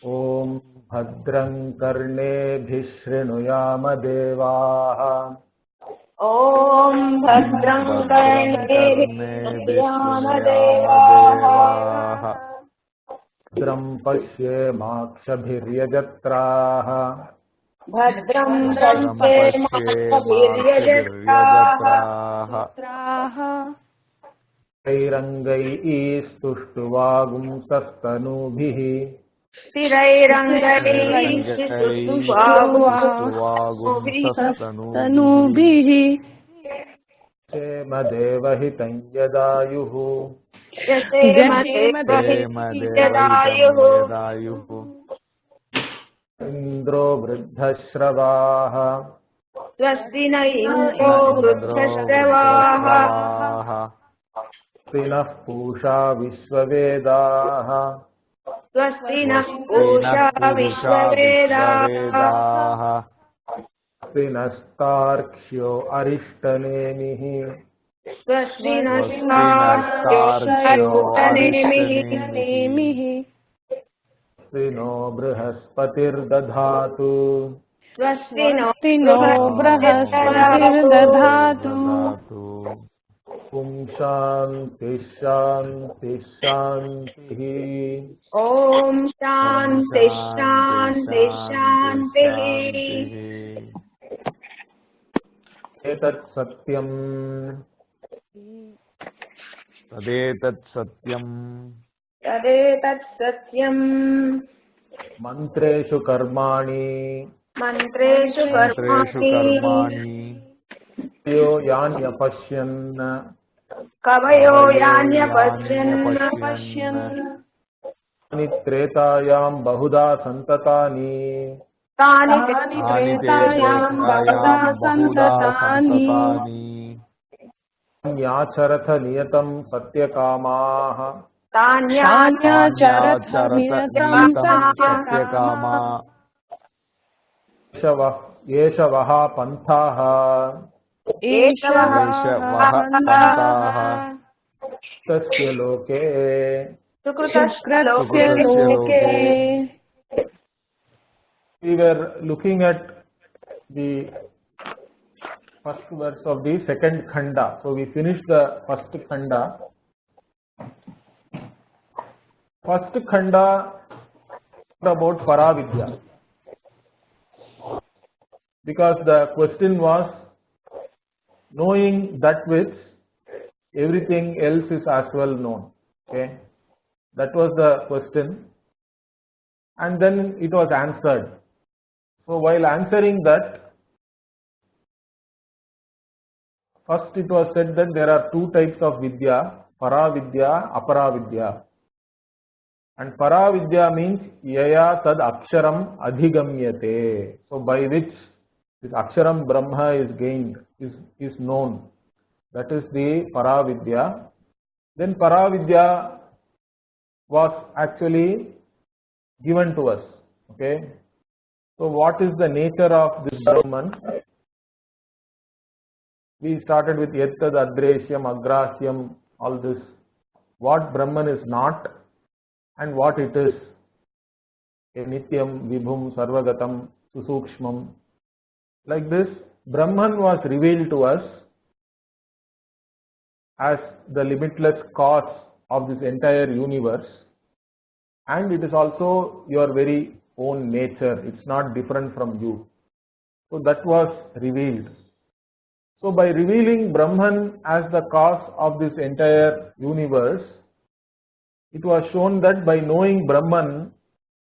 ॐ भद्रं कर्णेभिः शृणुयाम देवाः। ॐ भद्रं कर्णेभिः शृणुयाम देवाः। भद्रं पश्येमाक्षभिर्यजत्राः। भद्रं पश्येमाक्षभिर्यजत्राः। स्थिरैरङ्गैः स्तुष्टुवागुंसस्तनूभिः। स्थिरैरङ्गैस्तुष्टुवागुंसस्तनूभिः। क्षेमदेवहितं यदायुः। क्षेमदेवहितं इन्द्रो वृद्धश्रवाः। स्वस्ति न इन्द्रो वृद्धश्रवाः। स्वस्ति नः पूषा विश्ववेदाः। स्वस्ति नः पूषा विश्ववेदाः। स्वस्ति नस्तार्क्ष्यो अरिष्टनेमिः। स्वस्ति नस्तार्क्ष्यो अरिष्टनेमिः। स्वस्ति नो बृहस्पतिर्दधातु। स्वस्ति नो बृहस्पतिर्दधातु। ॐ शान्ति शान्ति शान्तिः। ॐ शान्ति शान्ति शान्तिः। एतत् सत्यम् तदेतत् सत्यम् तदेतत् सत्यम्। मन्त्रेषु कर्माणि मन्त्रेषु कर्माणि यो यान्यपश्यन् कवयो यान्यपश्यन् तानि त्रेतायां बहुधा सन्ततानि। तानि त्रेतायां बहुधा सन्ततानि। न्याचरथ नियतं सत्यकामाः। तान्याचरथ नियतं सत्यकामा येषवः पन्थाः। एषवः पन्थाः तस्य लोके सुकृतस्य लोके। We were looking at the first verse of the second khanda. So we finished the first khanda. First khanda about Paravidya. Because the question was knowing that which everything else is as well known. Okay, that was the question, and then it was answered. So while answering that, first it was said that there are two types of vidya: Paravidya, Aparavidya. And Paravidya means yaya tad aksharam adhigamyate. So by which this aksharam Brahma is gained, is known. That is the Paravidya. Then Paravidya was actually given to us. Okay. So what is the nature of this Brahman? We started with Yettad Adreshyam, Agrahyam, all this. What Brahman is not and what it is. Nityam, Vibhum, Sarvagatam, Susukshmam. Like this, Brahman was revealed to us as the limitless cause of this entire universe, and it is also your very own nature. It's not different from you. So that was revealed. So by revealing Brahman as the cause of this entire universe, it was shown that by knowing Brahman,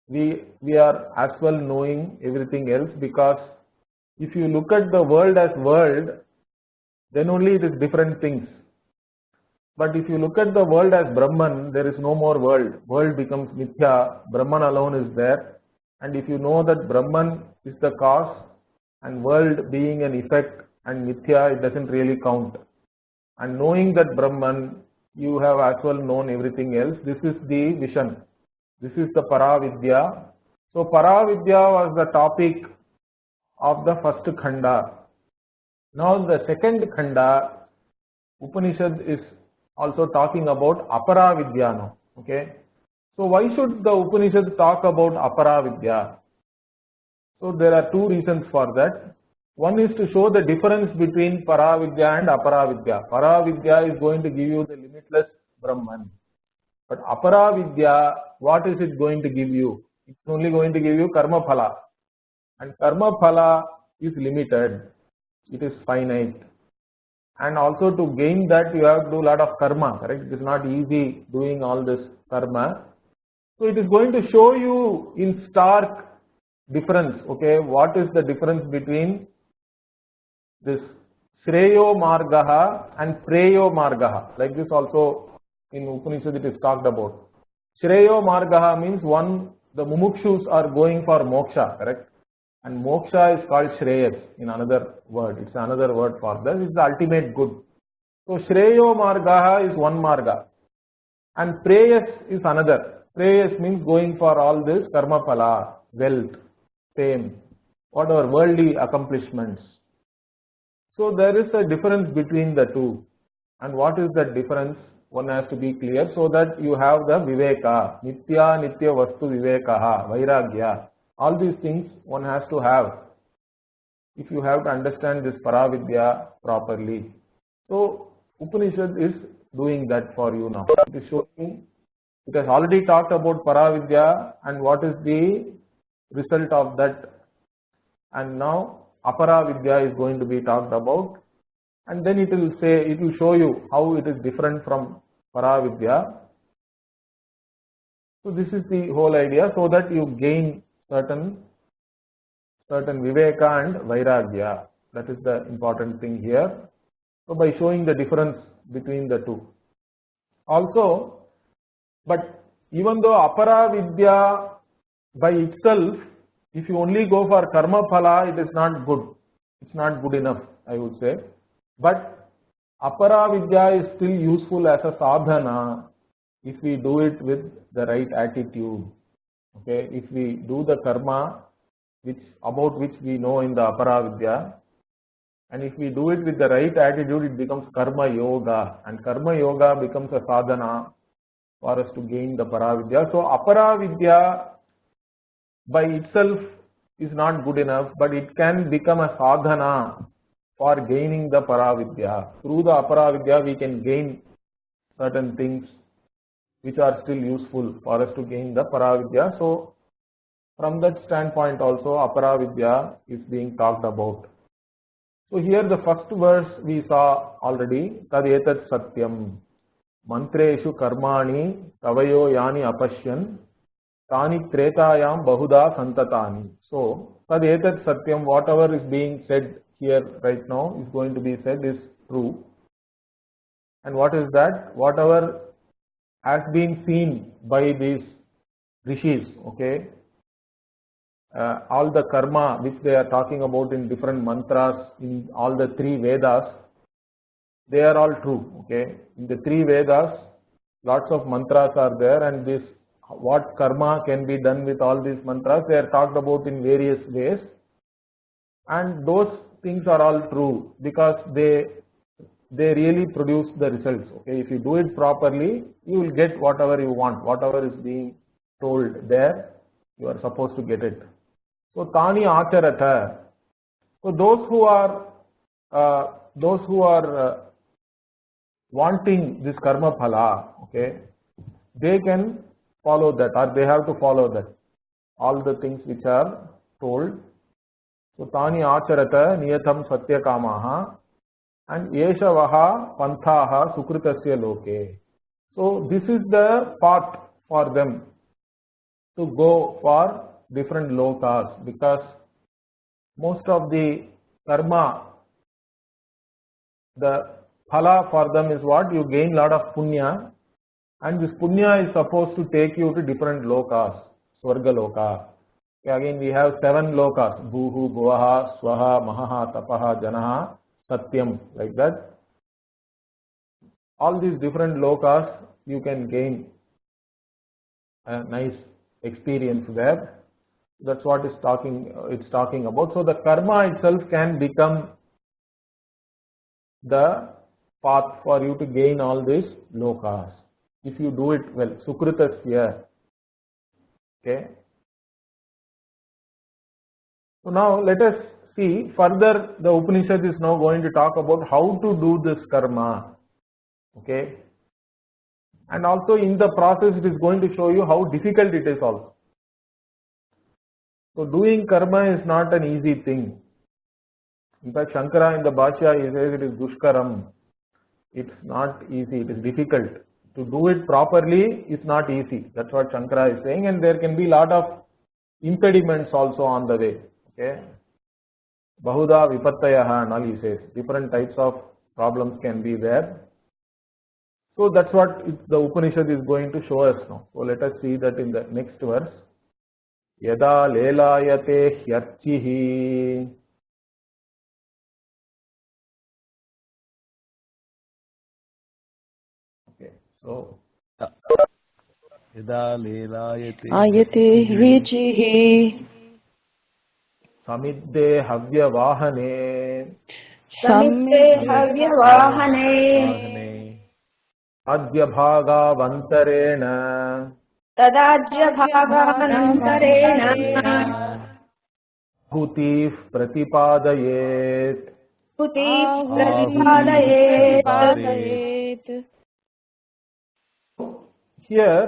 we are as well knowing everything else, because if you look at the world as world, then only it is different things. But if you look at the world as Brahman, there is no more world. World becomes Mithya, Brahman alone is there. And if you know that Brahman is the cause and world being an effect and Mithya, it doesn't really count. And knowing that Brahman, you have as well known everything else. This is the vision. This is the Paravidya. So Paravidya was the topic of the first khanda. Now the second khanda, Upanishad is also talking about Aparavidya now. Okay. So why should the Upanishad talk about Apara Vidya? So there are two reasons for that. One is to show the difference between Paravidya and Aparavidya. Paravidya is going to give you the limitless Brahman. But Aparavidya, what is it going to give you? It's only going to give you Karma Phala. And Karma Phala is limited. It is finite. And also to gain that you have to do a lot of karma, correct? It is not easy doing all this karma. So it is going to show you in stark difference, okay, what is the difference between this Shreyo Margaha and Preyo Margaha. Like this also in Upanishad it is talked about. Shreyo Margaha means one, the mumukshus are going for moksha, correct? And moksha is called Shreyas in another word. It's another word for that. It's the ultimate good. So Shreyo Margaha is one marga. And Preyas is another. Preyas means going for all this karma phala, wealth, fame, whatever worldly accomplishments. So there is a difference between the two. And what is that difference? One has to be clear so that you have the viveka, nitya nitya vastu vivekaha, vairagya. All these things one has to have if you have to understand this Paravidya properly. So Upanishad is doing that for you now. It is showing, it has already talked about Paravidya and what is the result of that. And now Aparavidya is going to be talked about, and then it will say, it will show you how it is different from Paravidya. So this is the whole idea, so that you gain certain viveka and vairagya. That is the important thing here. So by showing the difference between the two. Also, but even though Aparavidya by itself, if you only go for karma phala, it is not good. It's not good enough, I would say. But Aparavidya is still useful as a sadhana if we do it with the right attitude. Okay, if we do the karma about which we know in the Aparavidya, and if we do it with the right attitude, it becomes karma yoga, and karma yoga becomes a sadhana for us to gain the Paravidya. So Aparavidya by itself is not good enough, but it can become a sadhana for gaining the Paravidya. Through the Aparavidya we can gain certain things which are still useful for us to gain the Paravidya. So from that standpoint also Aparavidya is being talked about. So here the first verse we saw already, Tad etat satyam mantreshu karmani kavayo yani apashyan tani tretayam bahuda santatani. So Tad etat satyam, whatever is being said here right now is going to be said is true. And what is that? Whatever has been seen by these rishis, okay, all the karma which they are talking about in different mantras in all the three Vedas, they are all true. Okay, in the three Vedas lots of mantras are there, and this what karma can be done with all these mantras, they are talked about in various ways, and those things are all true because they really produce the results. Okay, if you do it properly, you will get whatever you want, whatever is being told there, you are supposed to get it. So tani acharata. So those who are wanting this karma phala, okay, they can follow that, or they have to follow that, all the things which are told. So tani acharata niyatam satya kamaha and yeshavaha panthaha sukritasya loke. So this is the path for them to go for different lokas, because most of the karma, the phala for them is what? You gain lot of punya, and this punya is supposed to take you to different lokas, swarga loka. Okay, again we have 7 lokas, bhuhu, bhuvaha, swaha, mahaha, tapaha, janaha, satyam, like that. All these different lokas you can gain a nice experience there. That's what it's talking about. So the karma itself can become the path for you to gain all these lokas if you do it well. Sukritasya, Okay. So now let us see further. The Upanishad is now going to talk about how to do this karma. Okay. And also in the process it is going to show you how difficult it is also. So doing karma is not an easy thing. In fact, Shankara in the Bhashya he says it is dushkaram. It's not easy, it is difficult. To do it properly is not easy. That's what Shankara is saying, and there can be lot of impediments also on the way. Okay. Bahuda vipattayaha and all he says. Different types of problems can be there. So that's what the Upanishad is going to show us now. So let us see that in the next verse. Yada lelayate hyarchihi. Okay, so Yada lelayate Ayate hrichihi. Samidde havyavahane. Samitte Vahane Adhyabhagavantarena. Tadajya Bhutif pratipadayet. Pratipadayet. Here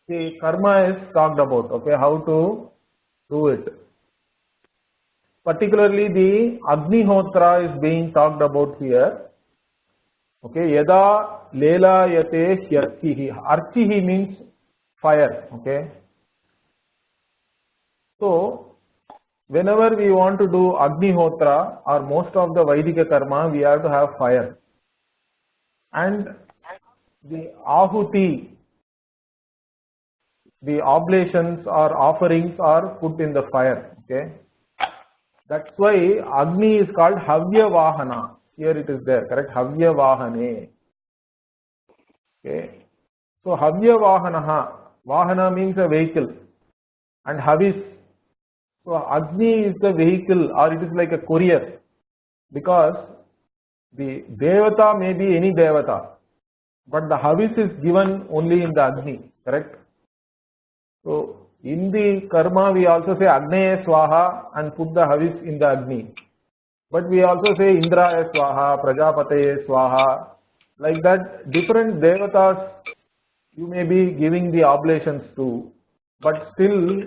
the karma is talked about. Okay, how to do it. Particularly the Agnihotra is being talked about here. Okay, yada lelayate hyarchihi. Archihi means fire. Okay. So whenever we want to do Agnihotra or most of the Vaidika karma, we have to have fire. And the Ahuti, the oblations or offerings are put in the fire. Okay. That's why Agni is called Havya Vahana. Here it is there, correct? Havya Vahane. Okay. So Havya Vahanaha. Vahana means a vehicle. And Havis. So Agni is the vehicle, or it is like a courier. Because the Devata may be any Devata. But the Havis is given only in the Agni. Correct? So in the karma we also say Agneya Swaha and put the Havis in the Agni. But we also say Indraya Swaha, Prajapataye Swaha. Like that, different Devatas you may be giving the oblations to. But still,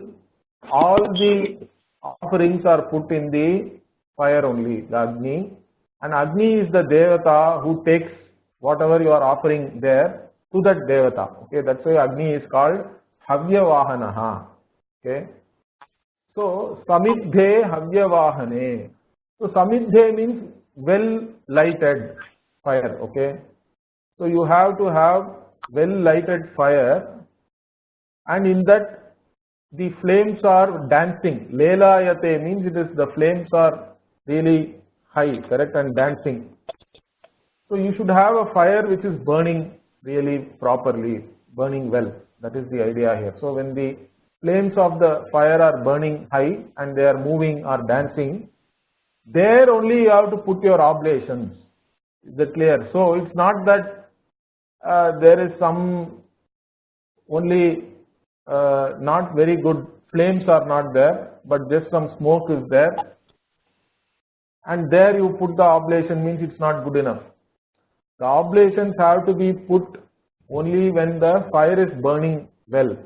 all the offerings are put in the fire only, the Agni. And Agni is the Devata who takes whatever you are offering there to that Devata. Okay, that's why Agni is called Havya Vahanaha. Okay. So Samidhe Havya Vahane. So Samidhe means well lighted fire. Okay. So you have to have well lighted fire, and in that the flames are dancing. Lelayate means it is the flames are really high, correct, and dancing. So you should have a fire which is burning really properly, burning well. That is the idea here. So when the flames of the fire are burning high and they are moving or dancing, there only you have to put your oblations. Is that clear? So it's not that there is some only not very good flames are not there, but just some smoke is there, and there you put the oblation, means it's not good enough. The oblations have to be put only when the fire is burning well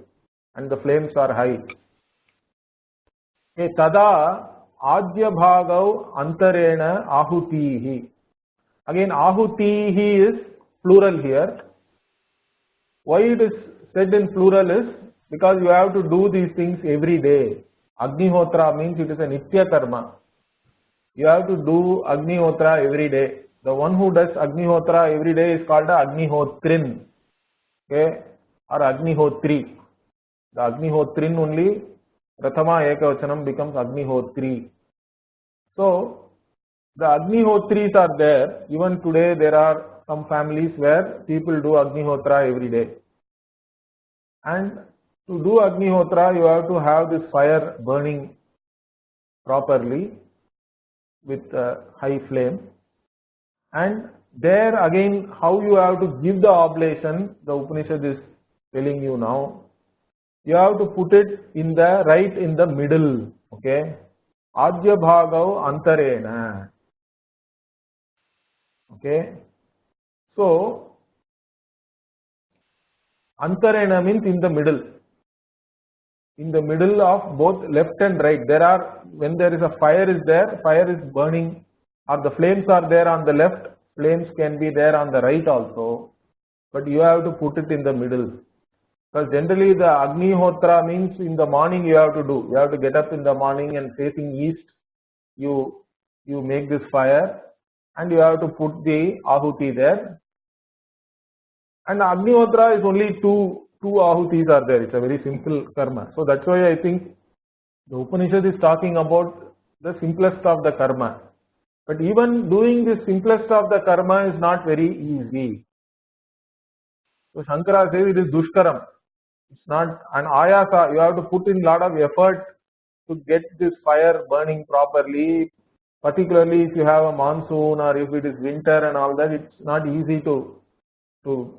and the flames are high. Okay, tada adya bhagav antarena ahutihi. Again, ahutihi is plural here. Why it is said in plural is because you have to do these things every day. Agnihotra means it is a nitya karma. You have to do Agnihotra every day. The one who does Agnihotra every day is called a Agnihotrin. Okay, or Agnihotri. The Agnihotrin only, Prathama Ekavachanam becomes Agnihotri. So the Agnihotris are there. Even today there are some families where people do Agnihotra every day. And to do Agnihotra you have to have this fire burning properly with a high flame. And there again, how you have to give the oblation, the Upanishad is telling you now. you have to put it in the right in the middle. Okay. Adya bhagav antarena. Okay. So antarena means in the middle. In the middle of both left and right. There are, when there is a fire is there, fire is burning, or the flames are there on the left, flames can be there on the right also, but you have to put it in the middle. Because generally the Agnihotra means in the morning you have to do. You have to get up in the morning and facing east, you make this fire and you have to put the Ahuti there. And Agnihotra is only two Ahutis are there. It's a very simple karma. So that's why I think the Upanishad is talking about the simplest of the karma. But even doing the simplest of the karma is not very easy. So Shankara says it is dushkaram. It's not an ayasa. You have to put in a lot of effort to get this fire burning properly. Particularly if you have a monsoon or if it is winter and all that, it's not easy to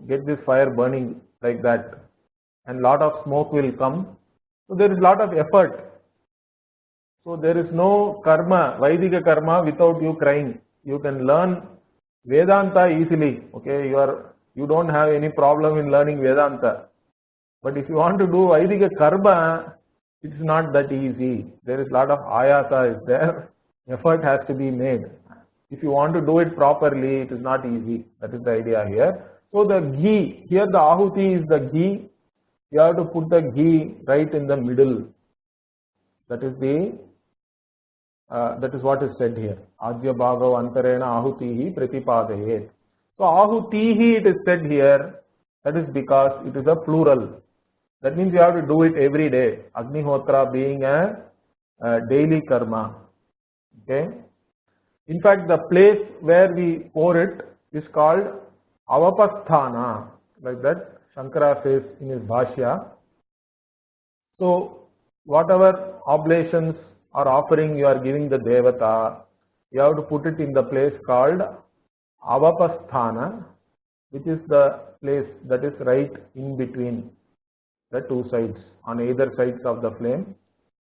get this fire burning like that. And lot of smoke will come. So there is a lot of effort. So there is no karma, Vaidika karma without you crying. You can learn Vedanta easily. Okay, you don't have any problem in learning Vedanta. But if you want to do Vaidika karma, it's not that easy. There is a lot of ayasa is there. Effort has to be made. If you want to do it properly, it is not easy. That is the idea here. So the ghee, here the ahuti is the ghee. You have to put the ghee right in the middle. That is what is said here. Adya bhagav antarena ahutihi pratipadayet. So ahutihi it is said here. That is because it is a plural. That means you have to do it every day. Agnihotra being a daily karma. Okay. In fact, the place where we pour it is called avapasthana. Like that, Shankara says in his Bhashya. So, whatever oblations or offering you are giving the Devata, you have to put it in the place called avapasthana, which is the place that is right in between the two sides. On either sides of the flame,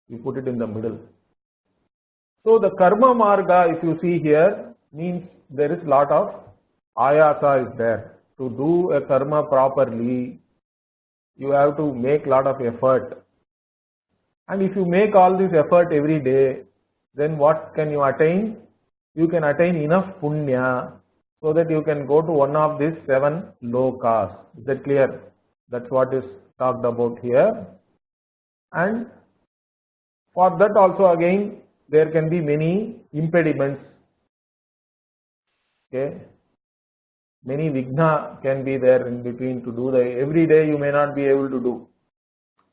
you put it in the middle. So the karma marga, if you see here, means there is lot of ayasa is there. To do a karma properly, you have to make lot of effort. And if you make all this effort every day, then what can you attain? You can attain enough punya so that you can go to one of these 7 lokas. Is that clear? That's what is talked about here. And for that also again, there can be many impediments. Okay. Many vigna can be there in between to do every day you may not be able to do.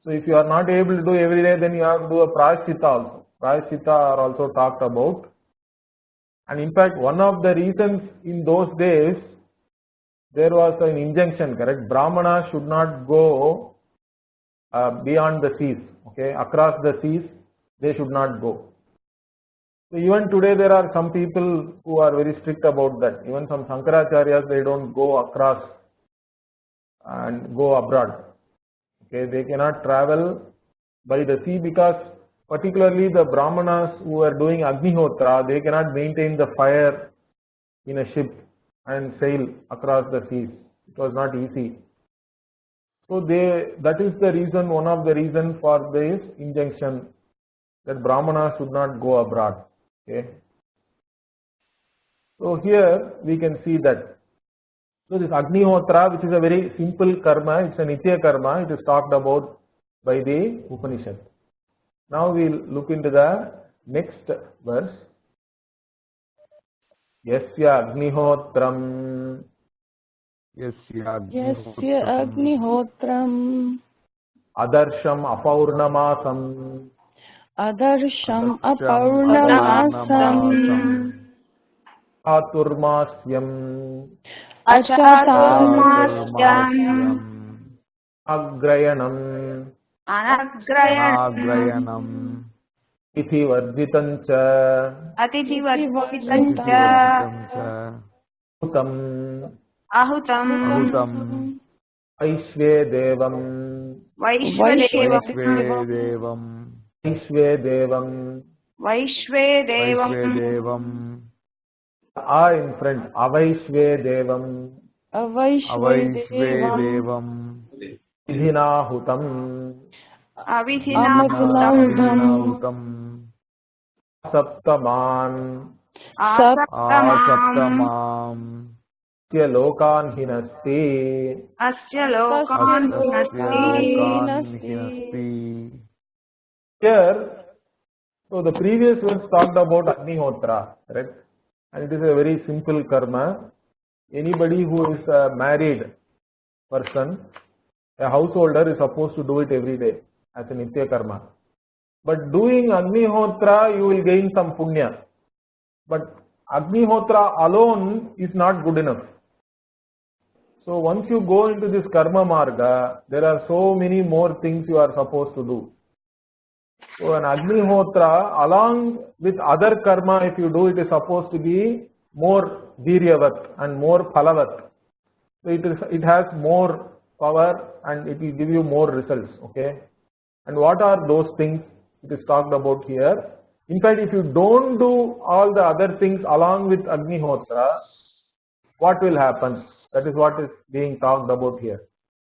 So if you are not able to do every day, then you have to do a prayaschitta also. Prayaschitta are also talked about. And in fact, one of the reasons in those days, there was an injunction, correct? Brahmana should not go beyond the seas. Okay, across the seas, they should not go. So even today there are some people who are very strict about that. Even some Shankaracharyas, they don't go across and go abroad. Okay, they cannot travel by the sea because particularly the Brahmanas who are doing Agnihotra, they cannot maintain the fire in a ship and sail across the seas. It was not easy. So that is the reason, one of the reasons for this injunction that Brahmanas should not go abroad. Okay. So here we can see that. So this Agnihotra, which is a very simple karma, it's a Nitya karma, it is talked about by the Upanishad. Now we will look into the next verse. Yasya Agnihotram Yasya Agnihotram Adarsham Apaurnamasam Adarsham Apaurnamasam Aturmasyam Achaturmasyam Agrayanam Anagrayanam Ithi Varjitancha Atijivarjitancha Utam Ahutam Aishve Devam Vaishvedevam. Vaishvedevam. Vaishvedevam. Vaishvedevam. A in front. Avaishvedevam. Avaishvedevam. Vidhinahutam. Avidhinahutam. Saptaman. Asaptamam. Asya lokan hinasti. Asya lokan Hinasti. Here, so the previous ones talked about Agnihotra, correct? And it is a very simple karma. Anybody who is a married person, a householder, is supposed to do it every day as a Nitya karma. But doing Agnihotra, you will gain some punya. But Agnihotra alone is not good enough. So once you go into this karma marga, there are so many more things you are supposed to do. So an Agnihotra along with other karma, if you do, it is supposed to be more viryavat and more phalavat. So it has more power and it will give you more results. Okay. And what are those things it is talked about here? In fact, if you don't do all the other things along with Agnihotra, what will happen? That is what is being talked about here.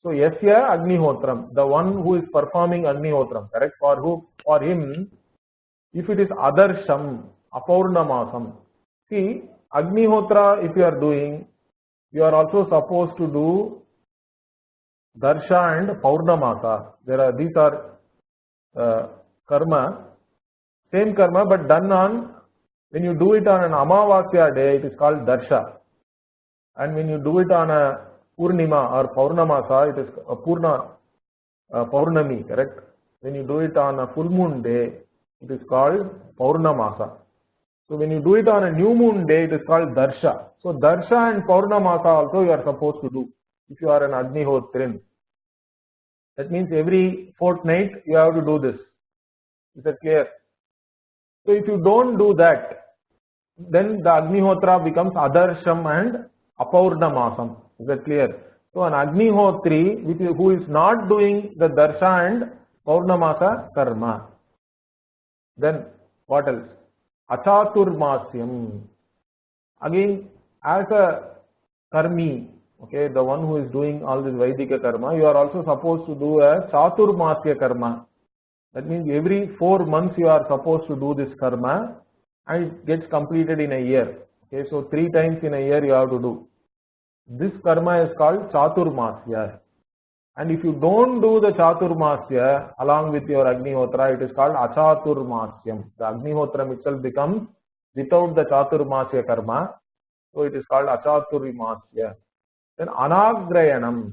So Yasya Agnihotram, the one who is performing Agnihotram, correct? For him, if it is Adarsham, Apaurnamasam. See, Agnihotra, if you are doing, you are also supposed to do Darsha and Paurnamasa. These are karma, same karma, but done on, when you do it on an Amavasya day, it is called Darsha. And when you do it on a Purnima or Paurnamasa, it is a Paurnami, correct? When you do it on a full moon day, it is called Paurnamasa. So when you do it on a new moon day, it is called Darsha. So Darsha and Paurnamasa also you are supposed to do if you are an Agnihotrin. That means every fortnight you have to do this. Is that clear? So if you don't do that, then the Agnihotra becomes Adarsham and Apaurnamasam. Is that clear? So an Agnihotri who is not doing the Darsha and Paurnamasa karma. Then what else? Achaturmasyam. Again, as a karmi, okay, the one who is doing all this Vaidika karma, you are also supposed to do a Chaturmasya karma. That means every 4 months you are supposed to do this karma and it gets completed in a year. Okay, so 3 times in a year you have to do. This karma is called Chaturmasya. And if you don't do the Chaturmasya along with your Agnihotra, it is called Achaturmasyam. The Agnihotram itself becomes without the Chaturmasya karma. So it is called Achaturmasya. Then Anagrayanam.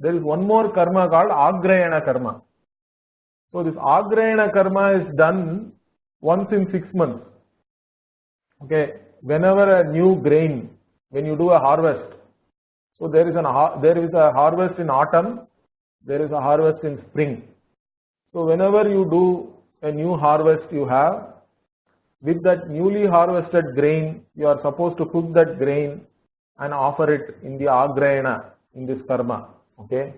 There is one more karma called Agrayana karma. So this Agrayana karma is done once in 6 months. Okay, whenever a new grain, when you do a harvest, so there is a harvest in autumn, there is a harvest in spring. So whenever you do a new harvest you have, with that newly harvested grain, you are supposed to cook that grain and offer it in the Agrayana, in this karma. Okay.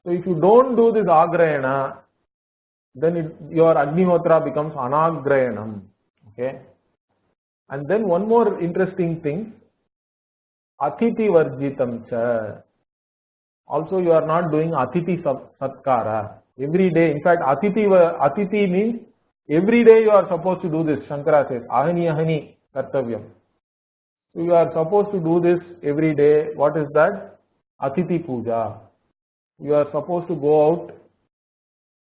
So if you don't do this Agrayana, then your Agnihotra becomes Anagrayanam. Okay. And then one more interesting thing, Atiti Varjitam cha. Also you are not doing Atiti Satkara. Every day, in fact, Atiti means every day you are supposed to do this. Shankara says, Ahani Ahani Kartavyam. So you are supposed to do this every day. What is that? Atiti Puja. You are supposed to go out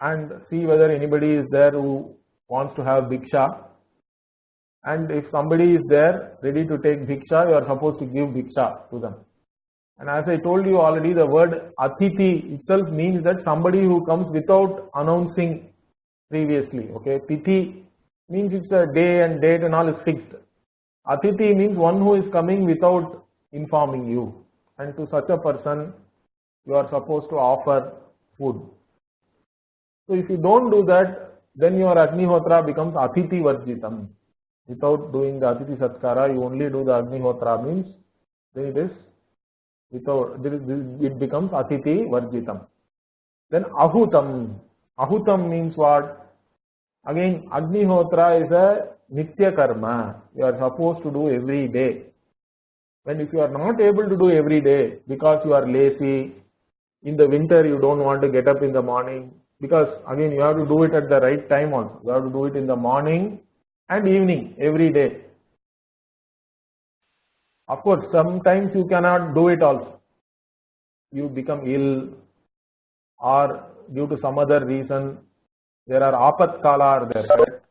and see whether anybody is there who wants to have Bhiksha. And if somebody is there ready to take Bhiksha, you are supposed to give Bhiksha to them. And as I told you already, the word Atiti itself means that somebody who comes without announcing previously. Okay, Tithi means it's a day and date and all is fixed. Atiti means one who is coming without informing you. And to such a person, you are supposed to offer food. So if you don't do that, then your Agnihotra becomes Atiti Varjitam. Without doing the Atiti Satkara, you only do the Agnihotra means then it is without, it becomes Atiti Varjitam. Then ahutam. Ahutam means what? Again, Agnihotra is a nitya karma. You are supposed to do every day. When if you are not able to do every day because you are lazy, in the winter you don't want to get up in the morning, because again you have to do it at the right time also. You have to do it in the morning and evening every day. Of course, sometimes you cannot do it also. You become ill or due to some other reason, there are apat kala are there, correct?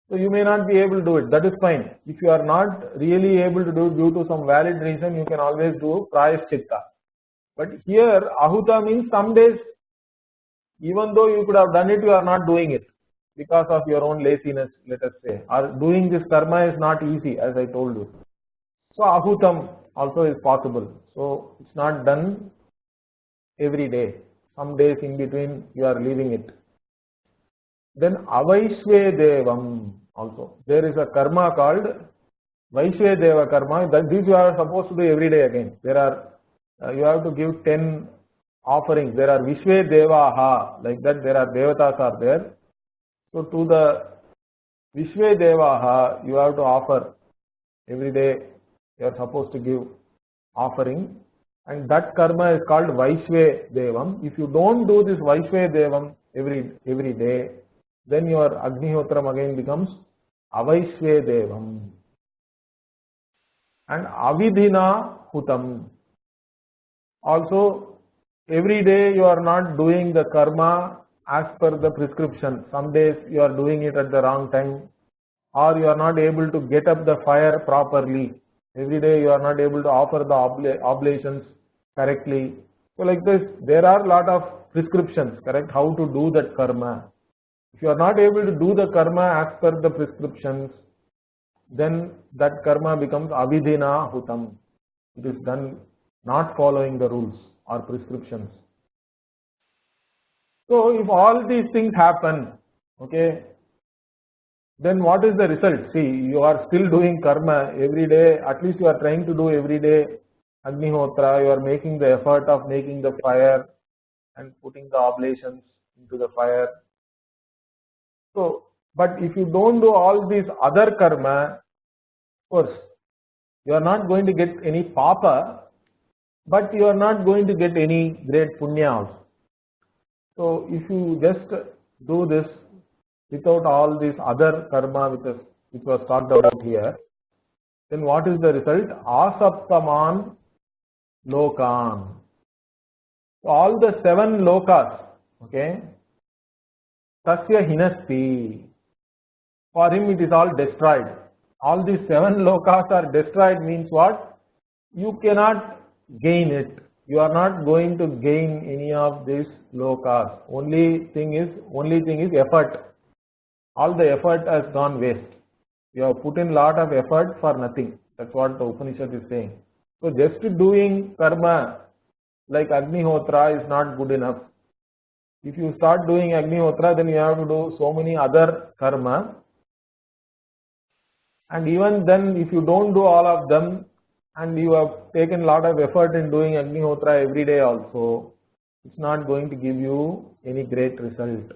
So you may not be able to do it, that is fine. If you are not really able to do it due to some valid reason, you can always do prayaschitta. But here ahuta means some days, even though you could have done it, you are not doing it because of your own laziness, let us say, or doing this karma is not easy, as I told you. So ahutam also is possible. So it's not done every day. Some days in between you are leaving it. Then avaishve devam also. There is a karma called vaishve deva karma. That this you are supposed to do every day again. There are you have to give 10 offerings. There are vishve devaha, like that. There are devatas are there. So to the vishve devaha you have to offer every day. You are supposed to give offering, and that karma is called vaishve devam. If you don't do this vaishve devam every day, then your Agnihotram again becomes avaishve devam. And avidhina hutam. Also, every day you are not doing the karma as per the prescription. Some days you are doing it at the wrong time, or you are not able to get up the fire properly. Every day you are not able to offer the oblations correctly. So like this, there are a lot of prescriptions, correct, how to do that karma. If you are not able to do the karma as per the prescriptions, then that karma becomes avidhina hutam. It is done not following the rules or prescriptions. So if all these things happen, okay, then what is the result? See, you are still doing karma every day, at least you are trying to do every day Agnihotra, you are making the effort of making the fire and putting the oblations into the fire. So, but if you don't do all these other karma, of course, you are not going to get any papa, but you are not going to get any great punya also. So, if you just do this without all this other karma which was talked about here, then what is the result? Asaptaman lokan. So all the 7 lokas, okay, tasya hinasti. For him it is all destroyed. All these 7 lokas are destroyed means what? You cannot gain it. You are not going to gain any of these lokas. Only thing is effort. All the effort has gone waste. You have put in lot of effort for nothing. That's what the Upanishad is saying. So just doing karma like Agnihotra is not good enough. If you start doing Agnihotra, then you have to do so many other karma. And even then, if you don't do all of them, and you have taken a lot of effort in doing Agnihotra every day also, it's not going to give you any great result.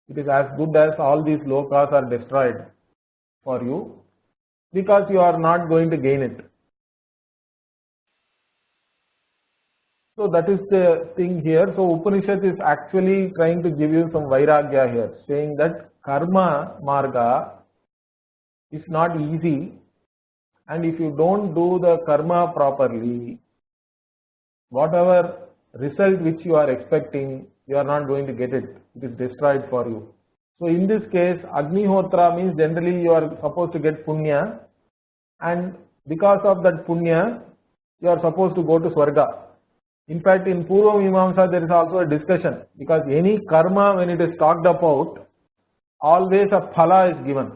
It is as good as all these lokas are destroyed for you, because you are not going to gain it. So that is the thing here. So Upanishad is actually trying to give you some vairagya here, saying that karma marga is not easy, and if you don't do the karma properly, whatever result which you are expecting, you are not going to get it. It is destroyed for you. So in this case, Agnihotra means generally you are supposed to get punya, and because of that punya, you are supposed to go to Swarga. In fact, in Purva Mimamsa there is also a discussion, because any karma when it is talked about, always a phala is given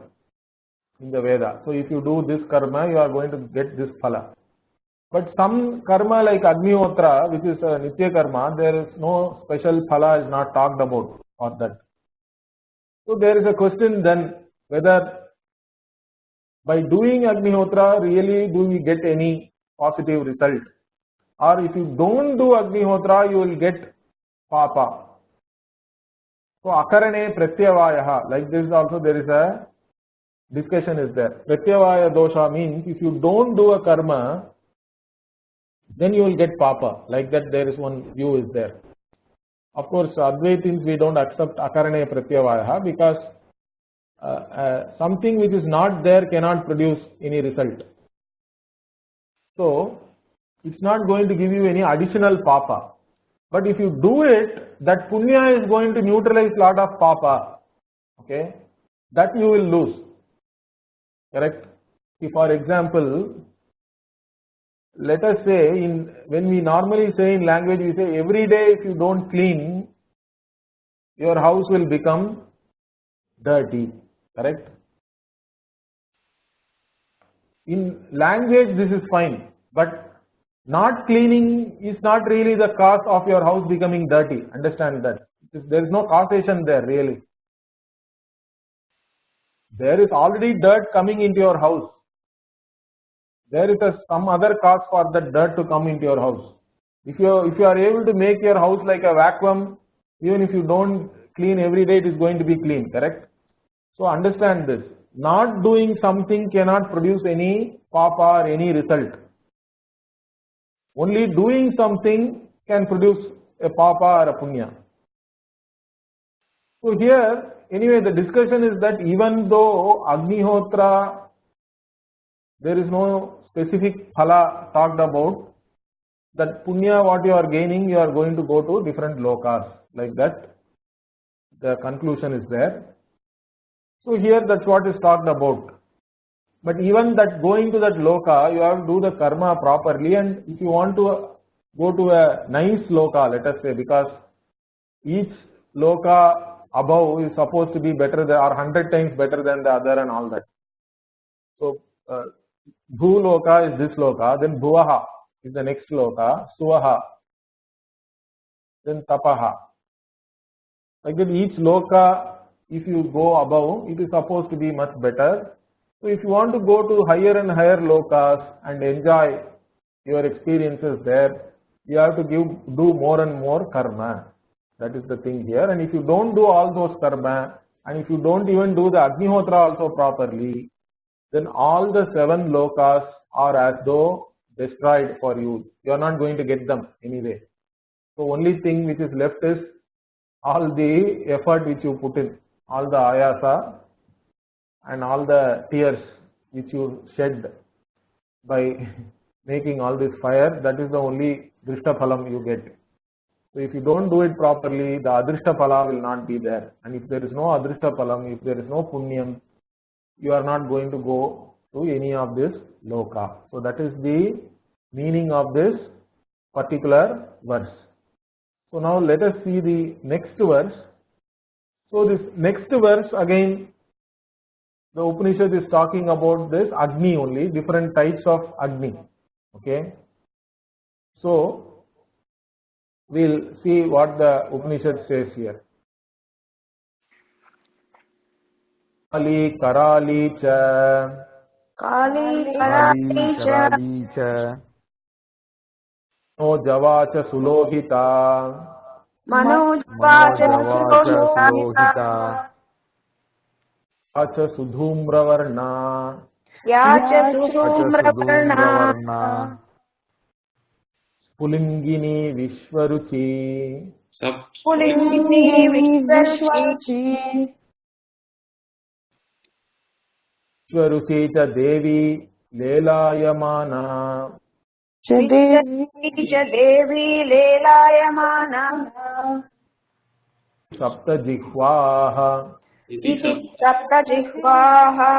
in the Veda. So if you do this karma, you are going to get this phala. But some karma like Agnihotra, which is a Nitya karma, there is no special phala is not talked about for that. So there is a question then whether by doing Agnihotra really do we get any positive result, or if you don't do Agnihotra you will get papa. So akarane pratyavayaha, like this also there is a discussion is there. Pratyavaya dosha means if you don't do a karma, then you will get papa. Like that there is one view is there. Of course, Advaitins we don't accept akarane pratyavayaha because something which is not there cannot produce any result. So it's not going to give you any additional papa. But if you do it, that punya is going to neutralize lot of papa. Okay, that you will lose. Correct? If for example, let us say when we normally say in language, we say every day if you don't clean, your house will become dirty. Correct? In language this is fine, but not cleaning is not really the cause of your house becoming dirty. Understand that. There is no causation there really. There is already dirt coming into your house. There is some other cause for that dirt to come into your house. If you are able to make your house like a vacuum, even if you don't clean every day, it is going to be clean. Correct? So understand this. Not doing something cannot produce any papa or any result. Only doing something can produce a papa or a punya. So here, anyway, the discussion is that even though Agnihotra, there is no specific phala talked about, that punya what you are gaining, you are going to go to different lokas. Like that, the conclusion is there. So here that's what is talked about. But even that going to that loka, you have to do the karma properly, and if you want to go to a nice loka, let us say, because each loka above is supposed to be better than, or 100 times better than the other and all that. So bhu loka is this loka, then bhuvaha is the next loka, suvaha, then tapaha. Like that each loka, if you go above, it is supposed to be much better. So if you want to go to higher and higher lokas and enjoy your experiences there, you have to do more and more karma. That is the thing here. And if you don't do all those karma, and if you don't even do the Agnihotra also properly, then all the 7 lokas are as though destroyed for you. You are not going to get them anyway. So only thing which is left is all the effort which you put in, all the ayasa and all the tears which you shed by making all this fire, that is the only drishta phalam you get. So if you don't do it properly, the adrishta phala will not be there. And if there is no adrishta phalam, if there is no punyam, you are not going to go to any of this loka. So that is the meaning of this particular verse. So now let us see the next verse. So this next verse again, the Upanishad is talking about this Agni only, different types of Agni. Okay. So we'll see what the Upanishad says here. Kali Karali Cha Kali Kali Karali Karali cha No Javacha Sulohita Manojvacha Manojavacha Sulohita Acha Sudhumravarna Yacha Acha Sudhumravarna Sudhumravarna Pulingini Vishwaruchi Pulingini Vishwaruchi Vishwaruchi Cha Devi Lelayamana Vishwaruchi Devi Lelayamana Sapta Jihvaha Iti Sapta Jihvaha.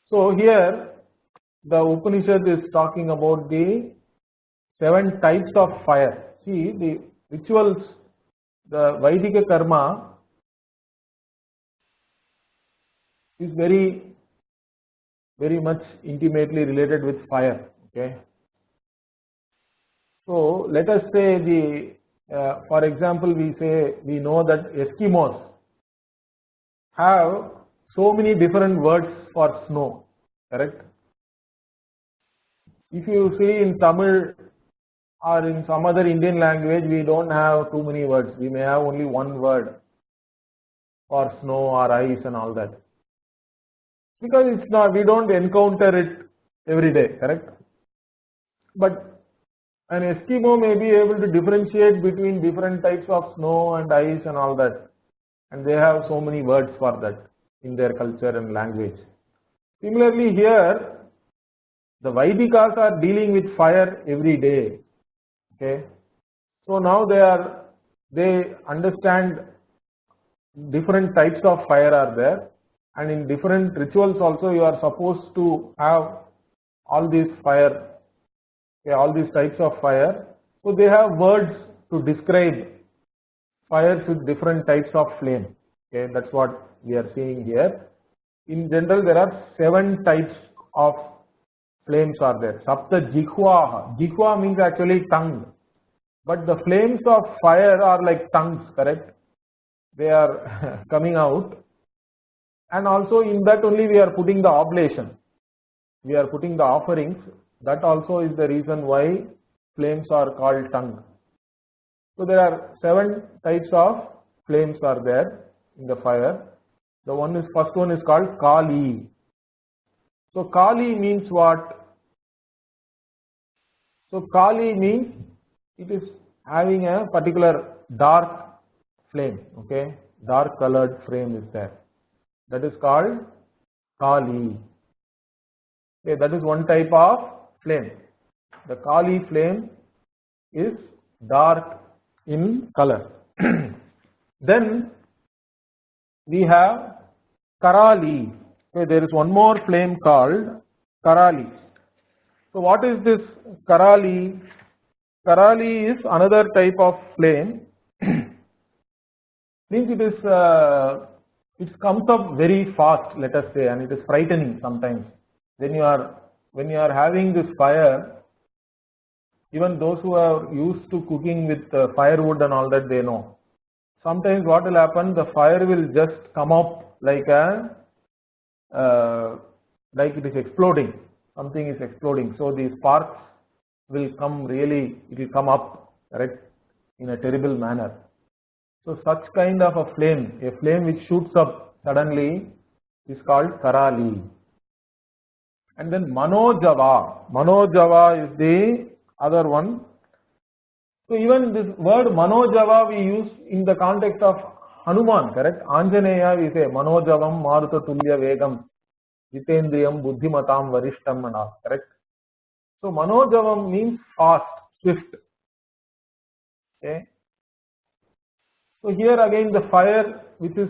So here the Upanishad is talking about the 7 types of fire. See the rituals, the Vaidika karma is very much intimately related with fire. Okay. So let us say for example, we know that Eskimos have so many different words for snow, correct? If you see in Tamil or in some other Indian language, we don't have too many words. We may have only one word for snow or ice and all that. Because it's not, we don't encounter it every day, correct? But an Eskimo may be able to differentiate between different types of snow and ice and all that. And they have so many words for that in their culture and language. Similarly here, the Vaidikas are dealing with fire every day. Okay. So now they understand different types of fire are there, and in different rituals also you are supposed to have all these fire, okay, all these types of fire. So they have words to describe fires with different types of flame. Okay, that's what we are seeing here. In general, there are 7 types of flames are there. Sapta jihva. Jihva means actually tongue. But the flames of fire are like tongues, correct? They are coming out. And also in that only we are putting the oblation. We are putting the offerings. That also is the reason why flames are called tongue. So there are 7 types of flames are there in the fire. The first one is called Kali. So Kali means what? So Kali means it is having a particular dark flame, okay, dark colored flame is there. That is called Kali. Okay, that is one type of flame. The Kali flame is dark in color. Then we have Karali. Okay, there is one more flame called Karali. So what is this Karali? Karali is another type of flame. Means it comes up very fast, let us say, and it is frightening sometimes. When you are having this fire, even those who are used to cooking with firewood and all that, they know. Sometimes what will happen, the fire will just come up like it is exploding. Something is exploding. So the sparks will come really, it will come up, correct, in a terrible manner. So such kind of a flame which shoots up suddenly is called Karali. And then Manojava. Manojava is the other one. So even this word Manojava we use in the context of Hanuman, correct? Anjaneya we say Manojavam Maruta Tulya Vegam Jitendriyam Buddhimatam Varishtam and all, correct? So Manojavam means fast, swift. Okay. So here again the fire which is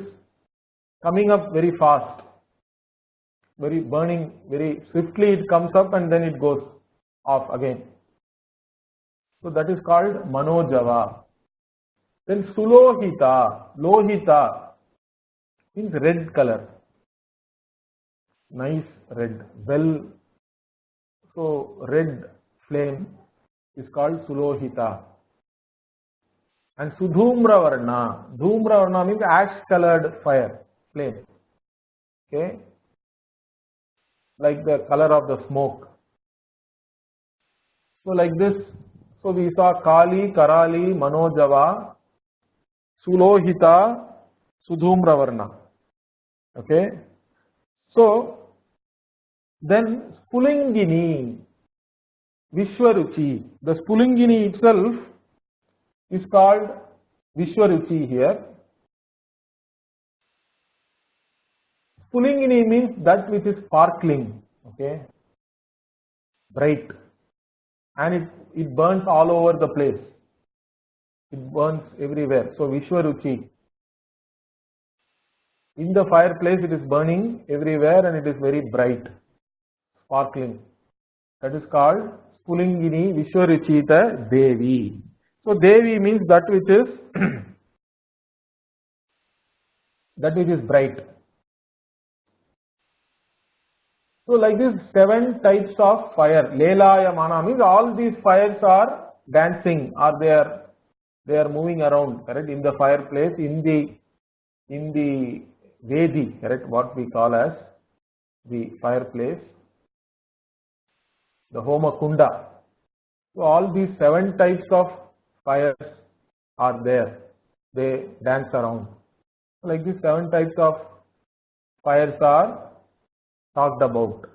coming up very fast, very burning, very swiftly it comes up and then it goes off again. So that is called Manojava. Then Sulohita. Lohita means red color. Nice red. Well, so red flame is called Sulohita. And Sudhumra Varna. Dhumra Varna means ash colored fire, flame. Okay. Like the color of the smoke. So like this. So we saw Kali, Karali, Manojava, Sulohita, Sudhumra Varna. Okay. So then Spulingini, Vishwaruchi. The Spulingini itself is called Vishwaruchi here. Spulingini means that which is sparkling, okay, bright, and it burns all over the place. It burns everywhere. So Vishwaruchi. In the fireplace it is burning everywhere and it is very bright, sparkling. That is called Spulingini Vishwaruchita Devi. So Devi means that which is that which is bright. So like this 7 types of fire. Lelayamana means all these fires are dancing or they are moving around, correct, in the fireplace, in the Vedi, correct, what we call as the fireplace, the Homa Kunda. So all these 7 types of fires are there. They dance around. Like these 7 types of fires are talked about.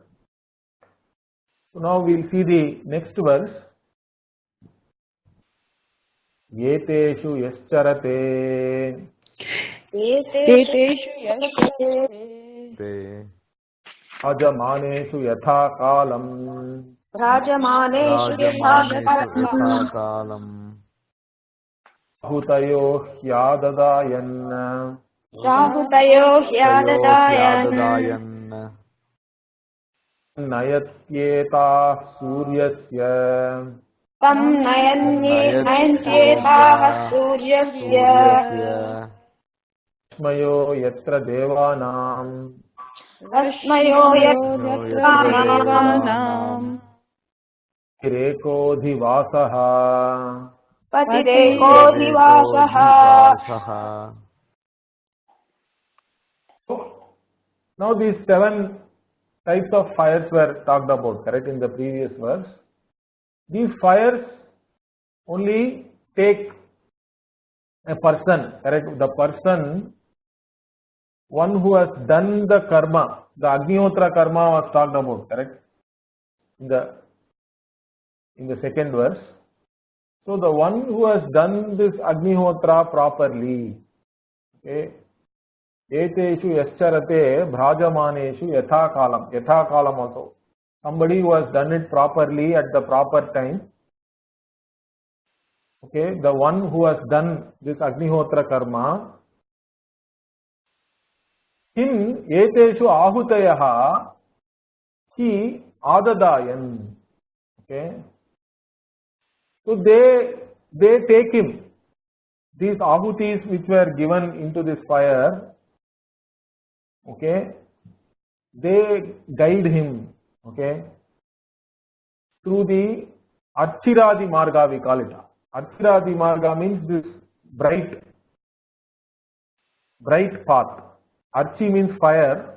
So now we'll see the next verse. Yeteshu yascharate एतेषु यस्ते Te ajamaneshu yatha kalam राजमानेषु Rajamaneshu यथा Yatha Kalam hutayo hyadadayan राहुतयो ह्याददायन् Yadadayan nayatyeta suryasya तं नयन्त्येताः सूर्यस्य Suryasya स्मयो यत्र देवानां रश्मयो यत्कानाम् रेकोऽधिवासः पतिरेकोऽधिवासः। Vasaha. Now these 7 types of fires were talked about, correct, in the previous verse. These fires only take a person, correct, the person, one who has done the karma, the Agnihotra karma was talked about, correct, in the second verse. So the one who has done this Agnihotra properly, okay, Eteshu yascharate bhrajamaneshu yatha kalam. Yatha kalam also. Somebody who has done it properly at the proper time. Okay, the one who has done this Agnihotra karma. Him eteshu ahutayaha hi adadayan. Okay. So they take him. These ahutis which were given into this fire, okay, they guide him, okay, through the Archiradi Marga, we call it. Archiradi Marga means this bright path. Archi means fire.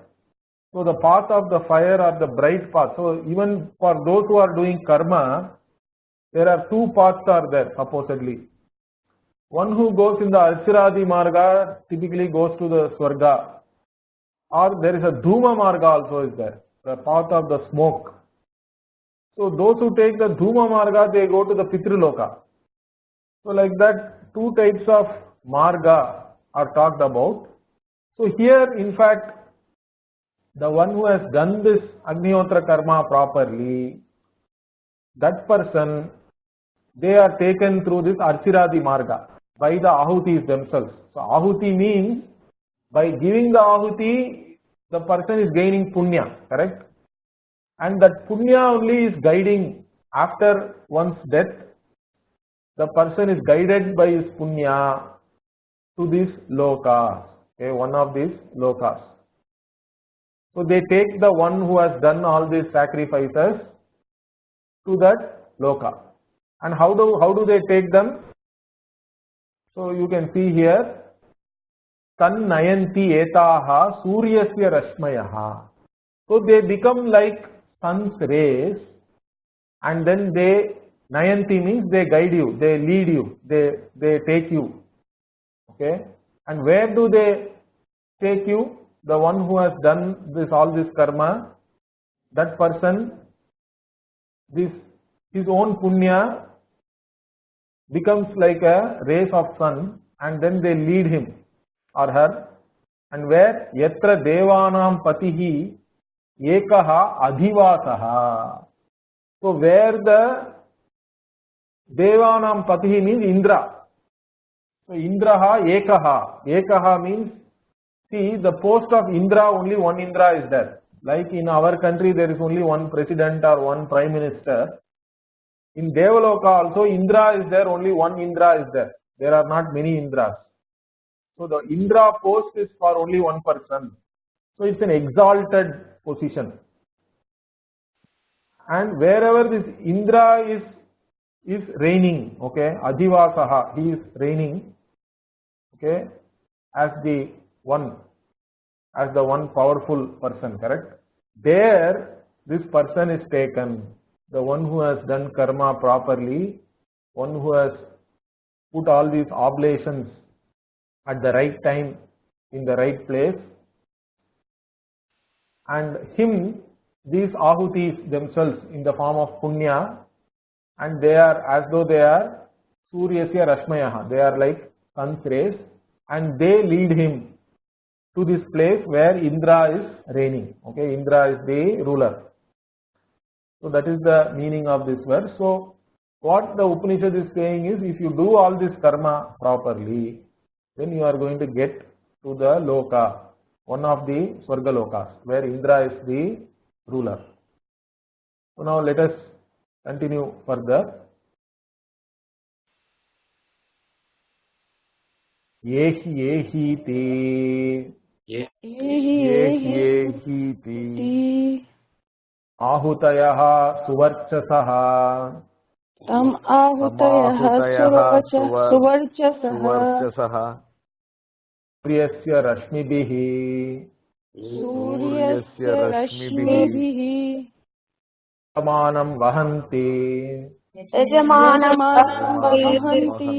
So the path of the fire or the bright path. So even for those who are doing karma, there are 2 paths are there supposedly. One who goes in the Archiradi Marga typically goes to the Swarga. Or there is a Dhuma Marga also is there, the path of the smoke. So those who take the Dhuma Marga, they go to the Pitruloka. So like that, 2 types of Marga are talked about. So here in fact, the one who has done this Agnihotra karma properly, that person, they are taken through this Archiradi Marga by the Ahutis themselves. So Ahuti means, by giving the Ahuti, the person is gaining Punya, correct? And that Punya only is guiding after one's death. The person is guided by his Punya to these lokas, okay, one of these lokas. So they take the one who has done all these sacrifices to that loka. And how do they take them? So you can see here, Tan nayanti etaha suryasya rashmayaha. So they become like sun's rays, and then they, nayanti means they guide you, they lead you, they take you. Okay, and where do they take you? The one who has done this, all this karma, that person, his own punya becomes like a rays of sun, and then they lead him or her. And where yatra devanam patihi ekaha adhivasaha. So where the devanam patihi means Indra. So Indraha ekaha. Ekaha means, see, the post of Indra, only one Indra is there. Like in our country, there is only one president or one prime minister. In Devaloka also, Indra is there, only one Indra is there. There are not many Indras. So the Indra post is for only one person. So it's an exalted position. And wherever this Indra is reigning, okay, Adhivasaha, he is reigning, okay, as the one as the one powerful person, correct? There, this person is taken, the one who has done karma properly, one who has put all these oblations at the right time, in the right place, and him, these ahutis themselves in the form of punya, and they are as though they are Suryasya Rashmayaha, they are like sun's rays, and they lead him to this place where Indra is reigning. Okay, Indra is the ruler. So that is the meaning of this verse. So what the Upanishad is saying is, if you do all this karma properly, then you are going to get to the loka, one of the Swarga lokas, where Indra is the ruler. So now let us continue further. Yehi te Yehi ti ahutayaha suvarchasaha tam ahutayah suvarchasaha suvarchasaha suryasya rashmibihi samanam vahanti yajamanam vahanti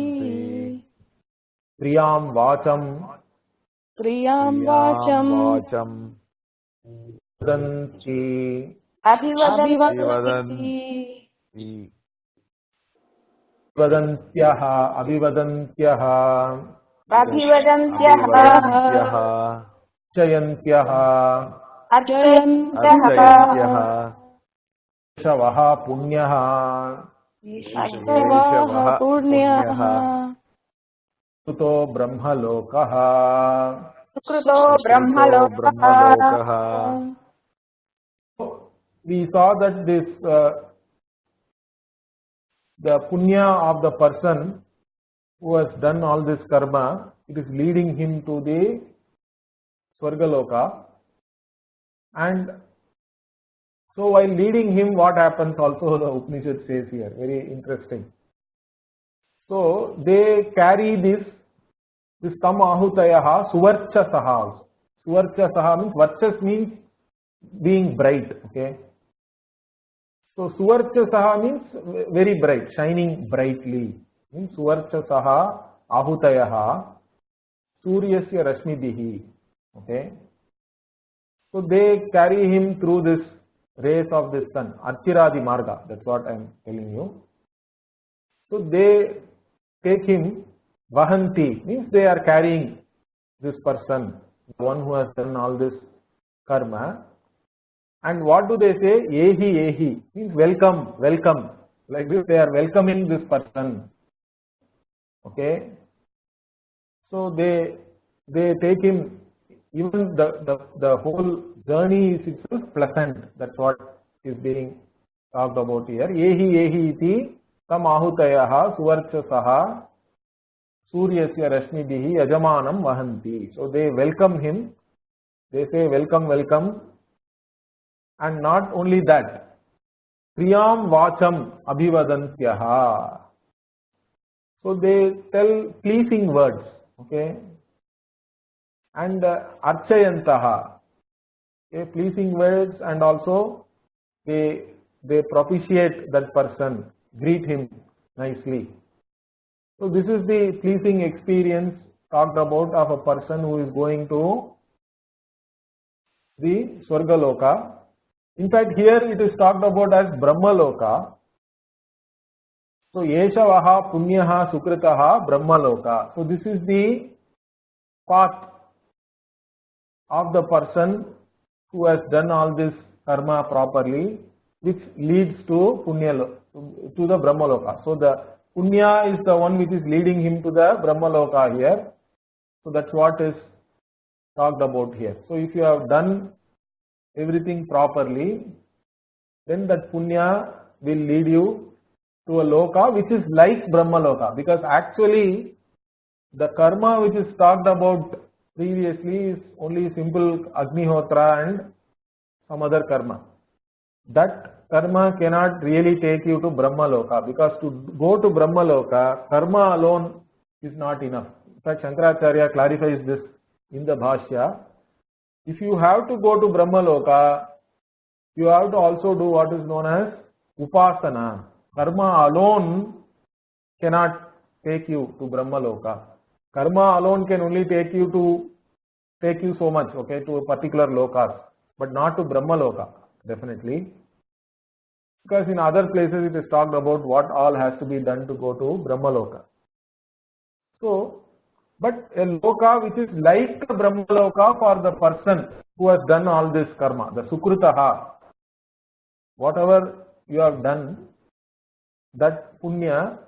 priyam vacham priyam vacham vadanti abhivadanti avivadantyah abhivadantyah chayantyah archayantah shavaha punyah Isvara punyah suto brahmalokah. sukruto brahmalokah. We saw that this the punya of the person who has done all this karma, it is leading him to the Swargaloka, and so while leading him, what happens also the Upanishad says here, very interesting. So they carry this tam ahutayaha suvarchasaha. Suvarchasaha means, varchas means being bright, okay. So suvarchasaha means very bright, shining brightly. Means suvarchasaha ahutayaha suryasya rashmibihi. Okay. So they carry him through this rays of the sun, Archiradi Marga, that's what I am telling you. So they take him, Vahanti, means they are carrying this person, the one who has done all this karma. And what do they say? Yehi, yehi, means welcome, welcome. Like this, they are welcoming this person. Okay. So they take him, even the whole journey is itself pleasant. That's what is being talked about here. Yehi, yehi iti tam ahutayaha suvarchasaha suryasya rashmibihi yajamanam vahanti. So they welcome him. They say welcome, welcome. And not only that, priyam vacham abhivadantyaha. So they tell pleasing words, okay, and archayantaha, okay, pleasing words, and also they propitiate that person, greet him nicely. So this is the pleasing experience talked about of a person who is going to the Swargaloka. In fact, here it is talked about as Brahmaloka. So Yeshavaha Punyaha Sukritaha Brahmaloka. So this is the path of the person who has done all this karma properly, which leads to Punya, to the Brahmaloka. So the Punya is the one which is leading him to the Brahmaloka here. So that's what is talked about here. So if you have done everything properly, then that punya will lead you to a loka which is like Brahmaloka, because actually the karma which is talked about previously is only simple Agnihotra and some other karma. That karma cannot really take you to Brahmaloka, because to go to Brahmaloka, karma alone is not enough. In fact, Shankaracharya clarifies this in the Bhashya. if you have to go to Brahmaloka, you have to also do what is known as Upasana. Karma alone cannot take you to Brahmaloka. Karma alone can only take you so much, okay, to a particular lokas, but not to Brahmaloka, definitely. Because in other places it is talked about what all has to be done to go to Brahmaloka. So, but a loka which is like a Brahmaloka for the person who has done all this karma, the Sukritaha, whatever you have done, that punya,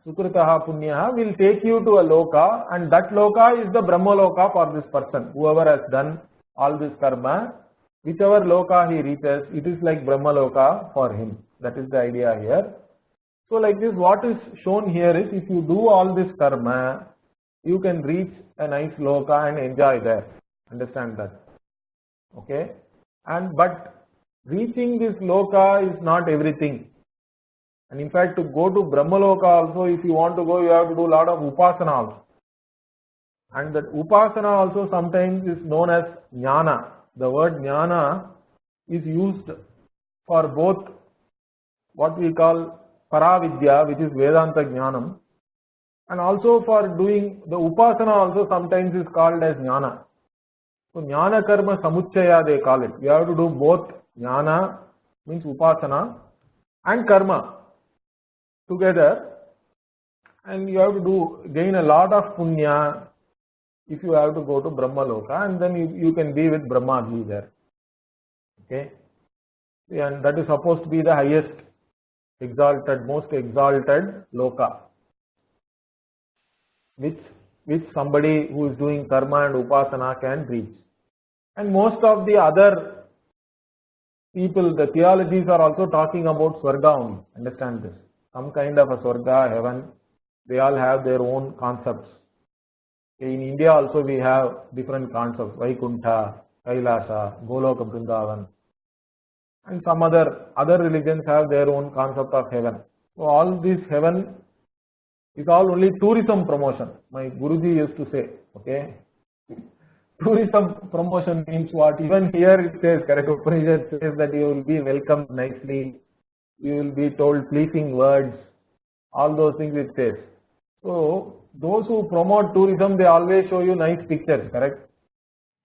Sukritaha punyaha will take you to a loka, and that loka is the Brahmaloka for this person. Whoever has done all this karma, whichever loka he reaches, it is like Brahmaloka for him. That is the idea here. So like this, what is shown here is, if you do all this karma, you can reach a nice loka and enjoy there. Understand that? Okay? But reaching this loka is not everything. And in fact, to go to Brahmaloka also, if you want to go, you have to do a lot of upasana also. And that upasana also sometimes is known as jnana. The word jnana is used for both what we call Paravidya, which is Vedanta Jnanam, and also for doing the upasana also sometimes is called as jnana. So jnana karma samuchaya they call it. You have to do both jnana, means upasana, and karma together, and you have to gain a lot of punya if you have to go to Brahmaloka, and then you can be with Brahmaji there. Okay, and that is supposed to be the highest most exalted loka, which somebody who is doing karma and upasana can reach. And most of the other people, the theologies are also talking about Swarga only. Understand this. Some kind of a Swarga, heaven, they all have their own concepts. In India also we have different concepts, Vaikuntha, Kailasha, Goloka Vrindavan, and some other religions have their own concept of heaven. So all this heaven is all only tourism promotion. My Guruji used to say, okay, tourism promotion means what? Even here it says, correct, Upanishad says that you will be welcomed nicely, you will be told pleasing words, all those things it says. So those who promote tourism, they always show you nice pictures, correct?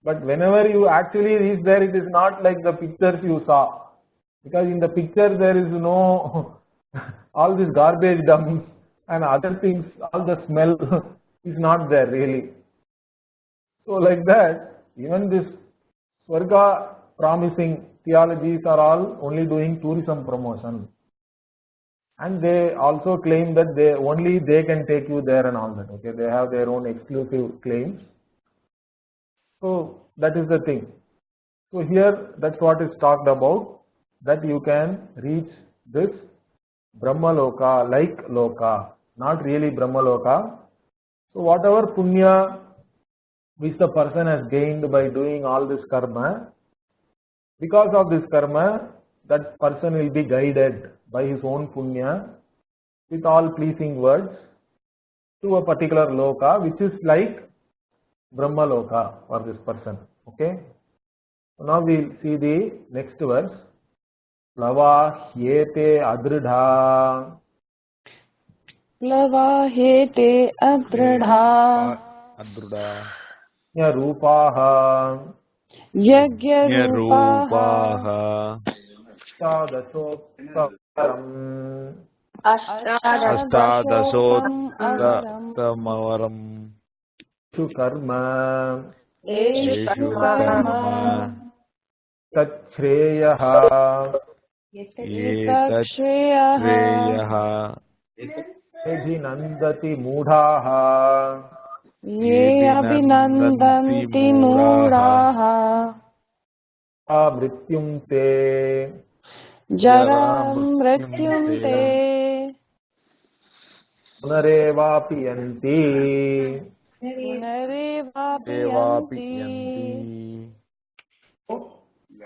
But whenever you actually reach there, it is not like the pictures you saw. Because in the picture there is no all this garbage dumps and other things, all the smell is not there really. So like that, even this Swarga promising theologies are all only doing tourism promotion. And they also claim that they can take you there and all that. Okay, they have their own exclusive claims. So that is the thing. So here that's what is talked about, that you can reach this Brahmaloka, like Loka, not really Brahmaloka. So whatever punya which the person has gained by doing all this karma, because of this karma, that person will be guided by his own punya with all pleasing words to a particular loka, which is like Brahmaloka for this person. Okay. So now we will see the next verse. Plava hyete adridha. Plava hete adradha. Adruda. Rupaha. Yagya rupaha. Rupaha. Astadashottaram. Astadashottamaram. Karma. Eshu karma. Tachreyaha. Etashreyaha. Edhinandati mudhaha. Ye abhinandanti mudaha. Mrityum te. Jara mrityum te. Punarevapiyanti. Punarevapiyanti.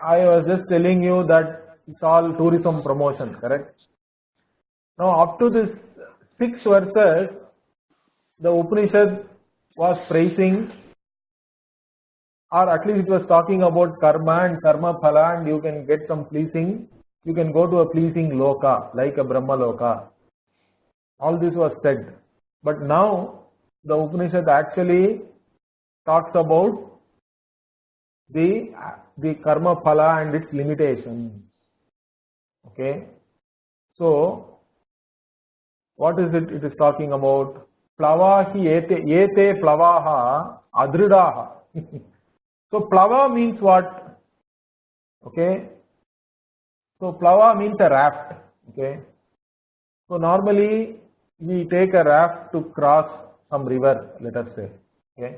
I was just telling you that it's all tourism promotion, correct? Now up to this 6 verses, the Upanishad was praising or at least it was talking about karma and karma phala, and you can get some pleasing, you can go to a pleasing loka like a Brahma loka. All this was said, but now the Upanishad actually talks about the karma phala and its limitations. Okay, so what is it? It is talking about plavahi ete plavaha adridaha. So plava means what? Okay, so plava means a raft. Okay, so normally we take a raft to cross some river, let us say. Okay,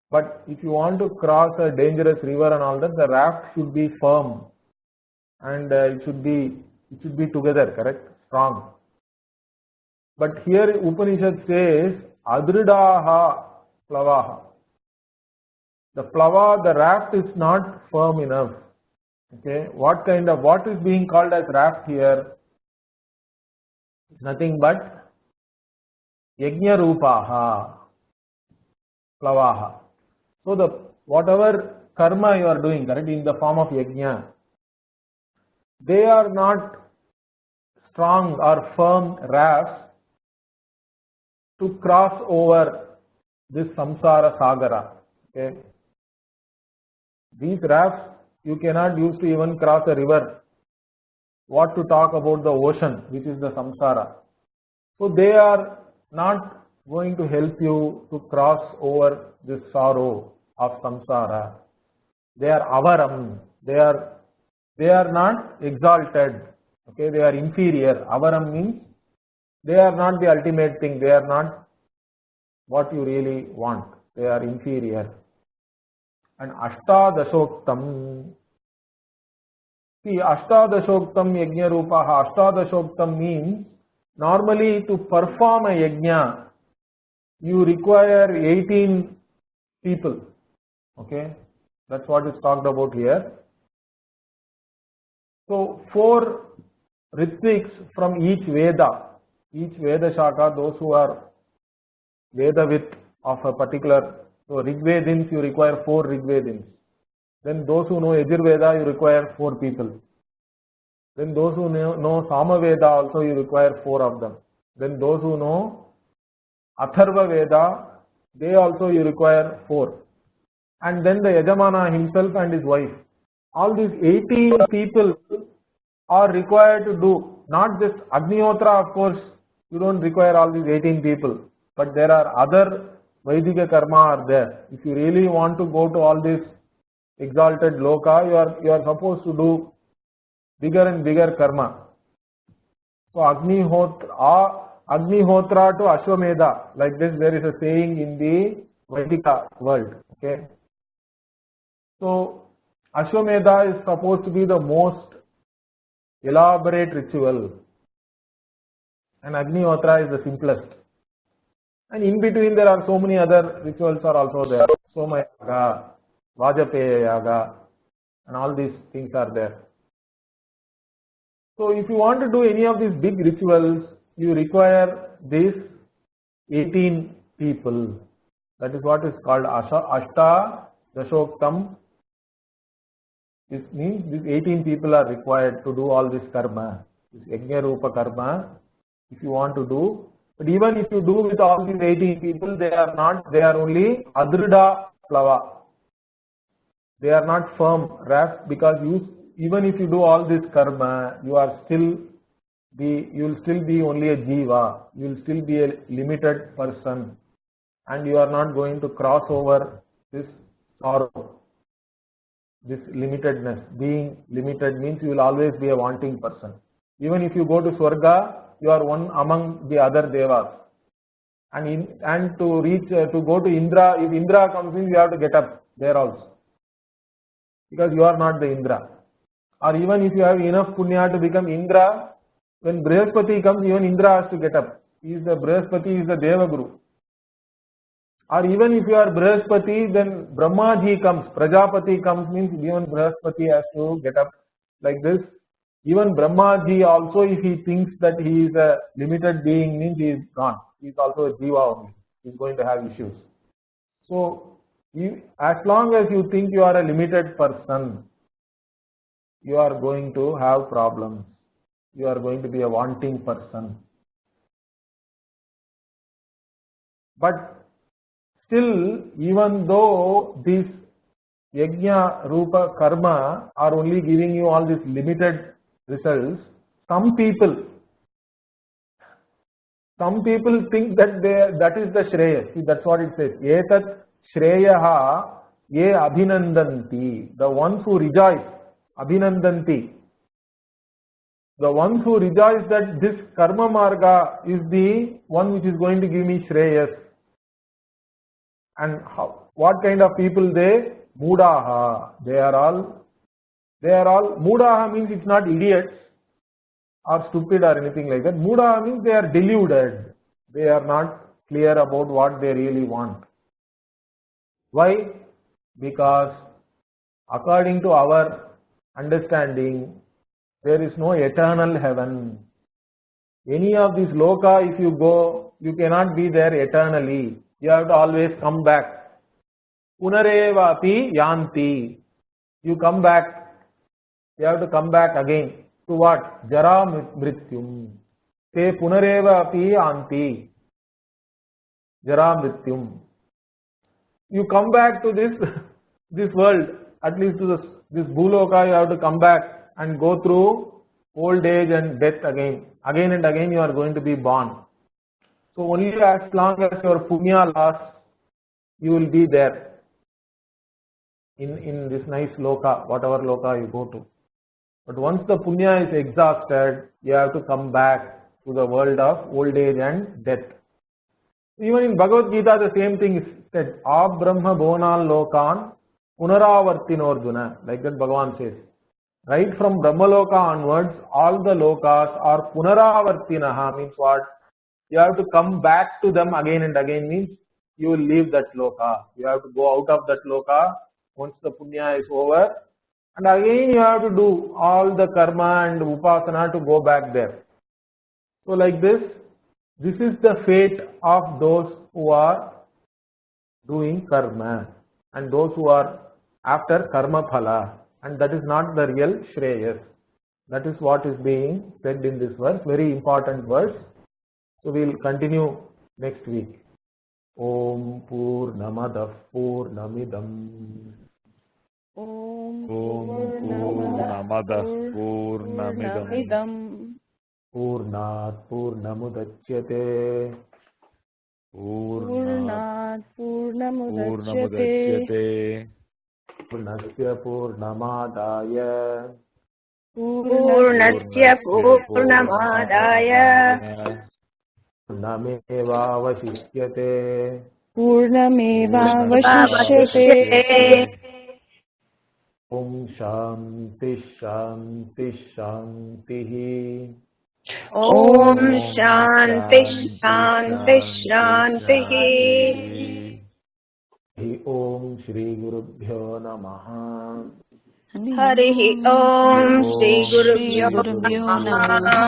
but if you want to cross a dangerous river and all that, the raft should be firm and it should be together, correct, strong. But here Upanishad says adridaha plavaha. The plava, the raft is not firm enough. Okay, what is being called as raft here? Nothing but yajna rupaha plavaha. So the whatever karma you are doing, correct, in the form of yajna, they are not strong or firm rafts to cross over this samsara sagara. Okay, these rafts you cannot use to even cross a river. What to talk about the ocean, which is the samsara. So they are not going to help you to cross over this sorrow of samsara. They are avaram. They are not exalted. Okay, they are inferior. Avaram means they are not the ultimate thing. They are not what you really want. They are inferior. And ashtadashoktam. See, ashtadashoktam yajna rupaha. Ashtadashoktam means normally to perform a yajna, you require 18 people. Okay, that's what is talked about here. So 4 Ritviks from each Veda Shaka, those who are Vedavit of a particular, so Rigvedins you require 4 Rigvedins. Then those who know Yajurveda you require 4 people. Then those who know Samaveda also you require 4 of them. Then those who know Atharva Veda, they also you require 4. And then the Yajamana himself and his wife. All these 18 people are required to do, not just Agnihotra, of course, you don't require all these 18 people, but there are other Vaidika karma are there. If you really want to go to all this exalted loka, you are supposed to do bigger and bigger karma. So Agnihotra to Ashwamedha, like this there is a saying in the Vaidika world. Okay, so Ashwamedha is supposed to be the most elaborate ritual, and Agnihotra is the simplest. And in between there are so many other rituals are also there. Soma Yaga, Vajapeya Yaga, and all these things are there. So if you want to do any of these big rituals, you require these 18 people. That is what is called Ashta Dashoktam. This means these 18 people are required to do all this karma, this Yajna Rupa karma, if you want to do. But even if you do with all these 18 people, they are only Adrida Plava. They are not firm raft, because even if you do all this karma, you will still be only a jiva, you will still be a limited person, and you are not going to cross over this sorrow, this limitedness. Being limited means you will always be a wanting person. Even if you go to Swarga, you are one among the other devas, and to go to Indra, if Indra comes in, you have to get up there also, because you are not the Indra. Or even if you have enough punya to become Indra, when Brihaspati comes, even Indra has to get up. Brihaspati is the Deva Guru. Or even if you are Brihaspati, then Brahmaji comes, Prajapati comes, means even Brihaspati has to get up like this. Even Brahmaji also, if he thinks that he is a limited being, means he is gone. He is also a jiva only. He is going to have issues. So As long as you think you are a limited person, you are going to have problems. You are going to be a wanting person. But still, even though these yajna, rupa, karma are only giving you all these limited results, some people think that that is the Shreya. See, that's what it says. Etat Shreyaha ye abhinandanti. The ones who rejoice, abhinandanti. The ones who rejoice that this karma marga is the one which is going to give me Shreyas. And what kind of people they? Mudaha. They are all, Mudaha means it's not idiots or stupid or anything like that. Mudaha means they are deluded. They are not clear about what they really want. Why? Because according to our understanding, there is no eternal heaven. Any of these loka, if you go, you cannot be there eternally. You have to always come back. Punareva api yanti. You come back. You have to come back again. To what? Jara mrityum. Te punareva api yanti. Jara mrityum. You come back to this world, at least to this bhuloka, you have to come back and go through old age and death again. Again and again you are going to be born. So only as long as your punya lasts, you will be there in this nice loka, whatever loka you go to. But once the punya is exhausted, you have to come back to the world of old age and death. Even in Bhagavad Gita, the same thing is said. Abrahma bhonal lokan punaravartinorjuna. Like that Bhagavan says. Right from Brahmaloka onwards, all the lokas are punaravartinaha, means what? You have to come back to them again and again, means you will leave that loka. You have to go out of that loka once the punya is over, and again you have to do all the karma and upasana to go back there. So like this is the fate of those who are doing karma and those who are after karma phala. And that is not the real Shreyas. That is what is being said in this verse, very important verse. So we will continue next week. Om Purnamadah Purnamidam. Om Purnamadah Purnamidam. Purnat Purnamudachyate. Purnat Purnamudachyate. Purnasya Purnamadaya. Purnasya Purnamadaya. Purnameva Vashishyate. Purnameva Vashishyate. Om Shanti Shanti Shanti. Om Shanti Shanti Shanti. Hari Om Shri Gurubhyo Namaha. Hari Om Shri Gurubhyo Namaha.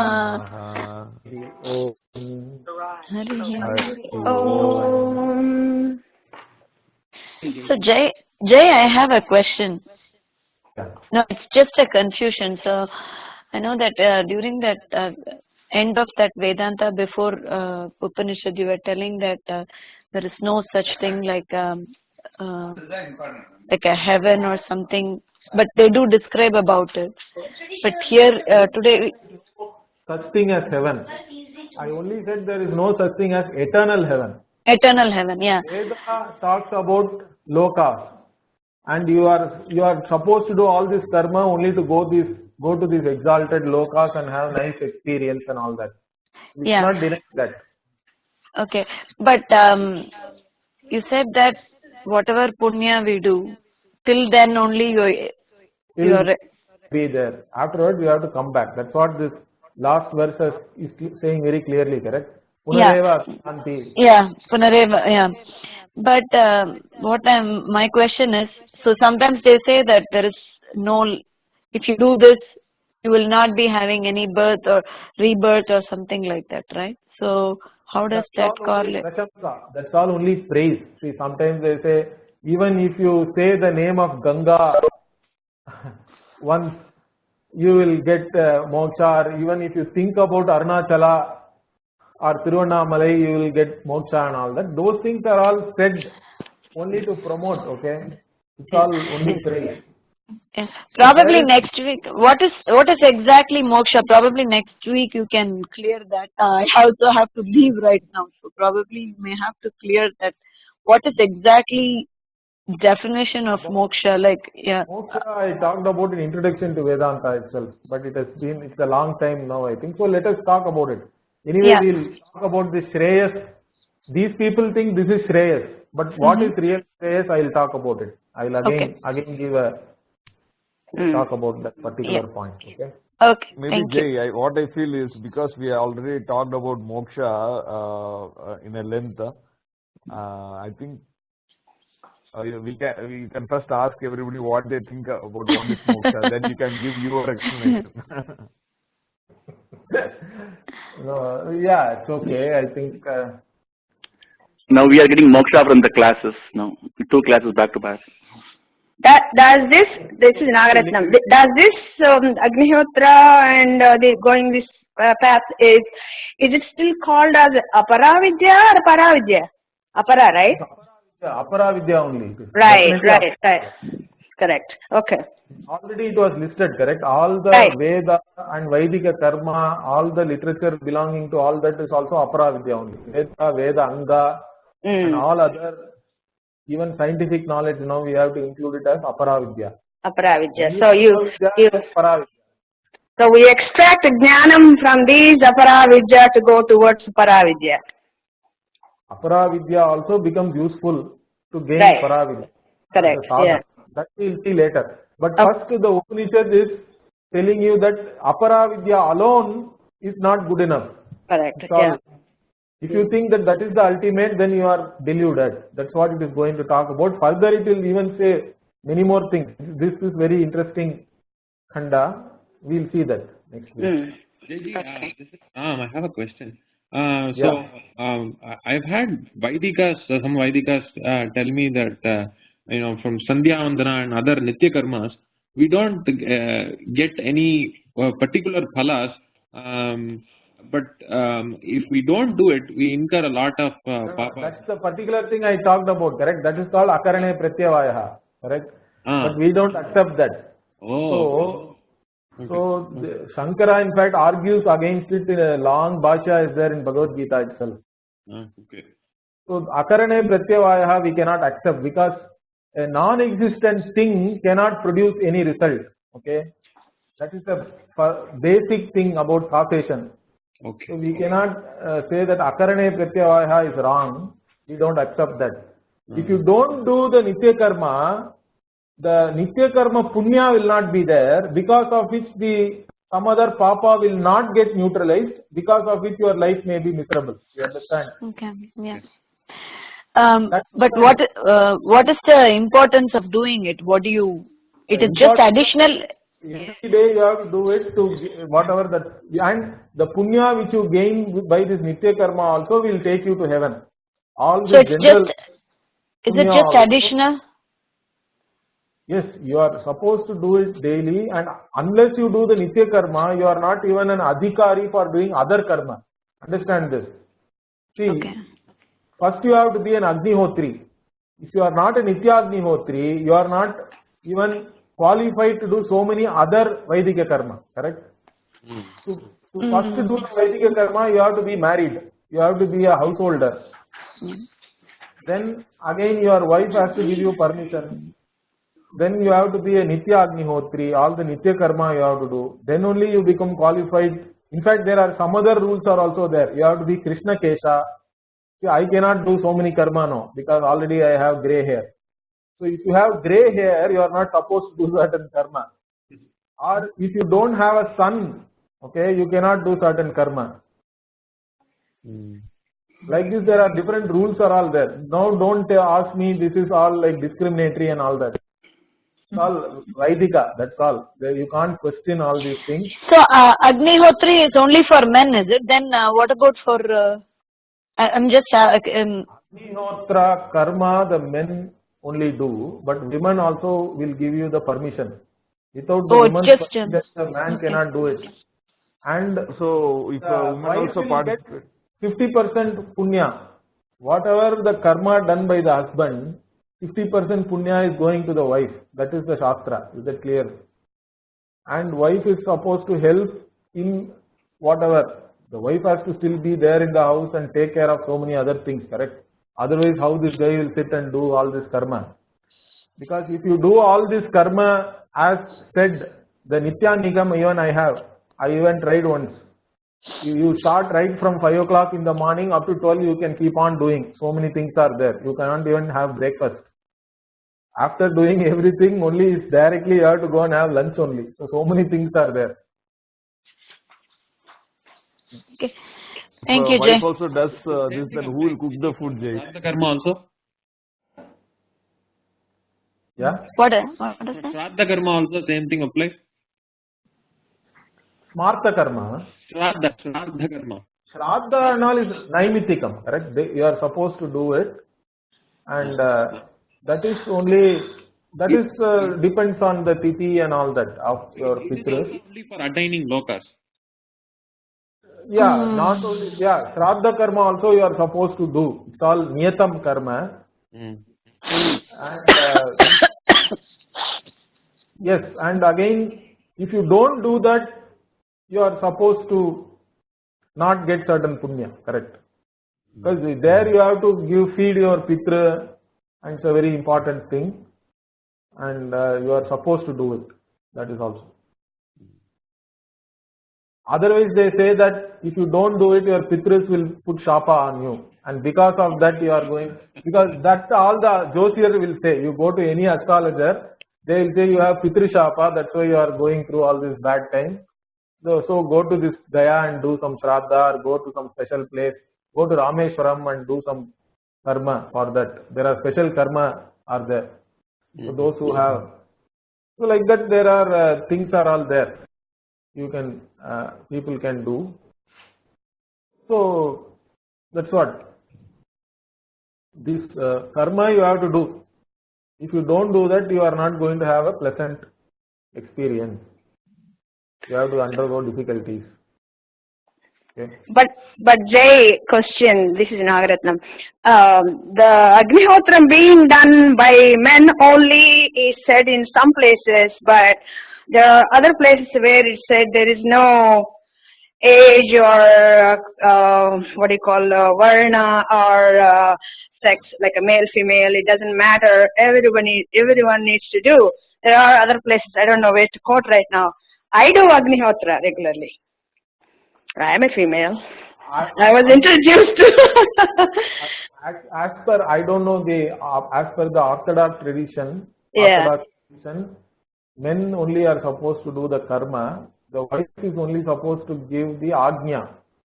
Hari Om. Hari Om. So Jay, I have a question. No, it's just a confusion. So I know that during that end of that Vedanta before Upanishad, you were telling that there is no such thing like a heaven or something, but they do describe about it. But here today, Such thing as heaven. I only said there is no such thing as eternal heaven. eternal heaven, yeah. Veda talks about lokas, and you are supposed to do all this karma only to go to these exalted lokas and have nice experience and all that. We Yeah. cannot deny that. Okay, but you said that whatever punya we do, till then only you're Be there. Afterwards, you have to come back. That's what this last verse is saying very clearly. Correct? Punareva Santi. yeah, Punareva, yeah. But my question is, so sometimes they say that there is no, if you do this, you will not be having any birth or rebirth or something like that, right? So how does that correlate? That's all only praise. See, sometimes they say even if you say the name of Ganga once, you will get moksha, or even if you think about Arunachala or Tiruvannamalai, you will get moksha and all that. Those things are all said only to promote, okay? It's all only praise. Yeah. Probably next week. What is exactly moksha? Probably next week you can clear that. I also have to leave right now, so probably you may have to clear that. What is exactly definition of moksha? Like, yeah. Moksha I talked about in introduction to Vedanta itself, but it's a long time now, I think. So let us talk about it. Anyway, we'll talk about the Shreyas. These people think this is Shreyas, but what is real Shreyas, I will talk about it. I will again give a talk about that particular point. Okay. Okay. Maybe Jay, what I feel is because we already talked about moksha in a length, I think we can first ask everybody what they think about what is moksha. Then you can give your explanation. No, yeah, it's okay. I think. Now we are getting moksha from the classes. Now 2 classes back to back. Does this is Nagaratnam, does this Agnihotra and going this path, is it still called as Aparavidya or Paravidya? Apara, right? Aparavidya only. Right. Correct. Okay. Already it was listed, correct? All the Veda and Vaidika Karma, all the literature belonging to all that is also Aparavidya only. Veda, Anga, and all other, even scientific knowledge, now we have to include it as Aparavidya. Aparavidya. So we extract Jnanam from these Aparavidya to go towards Paravidya. Aparavidya also becomes useful to gain Paravidya. Correct. Yeah. That we will see later. But first, the Upanishad is telling you that Aparavidya alone is not good enough. Correct. Yeah. If you think that is the ultimate, then you are deluded. That's what it is going to talk about. Further, it will even say many more things. This is very interesting khanda. We will see that next week. I have a question. I've had Vaidikas, some Vaidikas tell me that from Sandhya Vandana and other Nitya Karmas, we don't get any particular phalas, but if we don't do it, we incur a lot of papa. That's the particular thing I talked about, correct? That is called Akarane Pratyavayaha, correct? But we don't accept that. So Shankara in fact argues against it in a long bhashya is there in Bhagavad Gita itself. So Akarane Pratyavayaha we cannot accept because a non-existent thing cannot produce any result. Okay, that is the basic thing about causation. Okay. So we cannot say that Akarane Pratyavayaha is wrong. We don't accept that. If you don't do the Nitya Karma, the Nitya Karma Punya will not be there, because of which some other Papa will not get neutralized, because of which your life may be miserable. You understand? Okay. Yeah. But what is the importance of doing it? It is just additional. Every day you have to do it to whatever that, and the punya which you gain by this Nitya Karma also will take you to heaven. So is it just additional? Yes, you are supposed to do it daily, and unless you do the Nitya Karma, you are not even an adhikari for doing other karma. Understand this. See, first you have to be an Agnihotri. If you are not a Nitya Agnihotri, you are not even qualified to do so many other Vaidika Karma, correct? To first do the Vaidika Karma, you have to be married. You have to be a householder. Then again your wife has to give you permission. Then you have to be a Nitya Agnihotri, all the Nitya Karma you have to do. Then only you become qualified. In fact, there are some other rules are also there. You have to be Krishna Kesha. See, I cannot do so many karma now, because already I have grey hair. So if you have grey hair, you are not supposed to do certain karma. Or if you don't have a son, okay, you cannot do certain karma. Like this, there are different rules are all there. Now don't ask me, this is all like discriminatory and all that. It's all Vaidika, that's all. You can't question all these things. So Agnihotri is only for men, is it? Then what about for, I'm just... Agnihotra karma, the men only do, but women also will give you the permission. Without the Oh, woman's just permission, the man cannot do it. And So if a woman wife also will get participates, 50% punya. Whatever the karma done by the husband, 50% punya is going to the wife. That is the Shastra. Is that clear? And wife is supposed to help in whatever. The wife has to still be there in the house and take care of so many other things, correct? Otherwise, how this guy will sit and do all this karma? Because if you do all this karma as said, the Nitya Nigam even I even tried once. You start right from 5 o'clock in the morning up to 12, you can keep on doing. So many things are there. You cannot even have breakfast. After doing everything, only is directly you have to go and have lunch only. So many things are there. okay. Thank you, Jay. wife also does this, then who will cook the food, Jay? Shraddha karma also. Yeah. What is that? Shraddha karma also same thing applies. Smartha karma. Shraddha karma. Shraddha and all is naimitikam, correct? You are supposed to do it, and that is only, that is depends on the tithi and all that of your pitras. Only for attaining lokas. Yeah, not only, yeah, Shraddha karma also you are supposed to do. It's all niyatam karma. And yes, and again, if you don't do that, you are supposed to not get certain punya, correct? Because there you have to feed your pitra, and it's a very important thing, and you are supposed to do it. That is also. Otherwise, they say that if you don't do it, your pitras will put shapa on you, and because of that you are going, because that's all the Jyotir will say. You go to any astrologer, they will say you have pitri shapa, that's why you are going through all this bad time. So go to this Gaya and do some Shraddha, or go to some special place, go to Rameshwaram and do some karma for that. There are special karma are there. So those who have, so like that there are things are all there. You can, people can do. So that's what. This karma you have to do. If you don't do that, you are not going to have a pleasant experience. You have to undergo difficulties. Okay. But Jay, question. This is Nagaratnam. The Agnihotra being done by men only is said in some places, but there are other places where it said there is no age or what do you call varna or sex, like a male female. It doesn't matter. Everyone needs to do. There are other places. I don't know where to quote right now. I do Agnihotra regularly. I am a female. I was introduced to. as per, I don't know as per the Orthodox tradition. Yeah. Orthodox tradition, men only are supposed to do the karma. The wife is only supposed to give the agnya.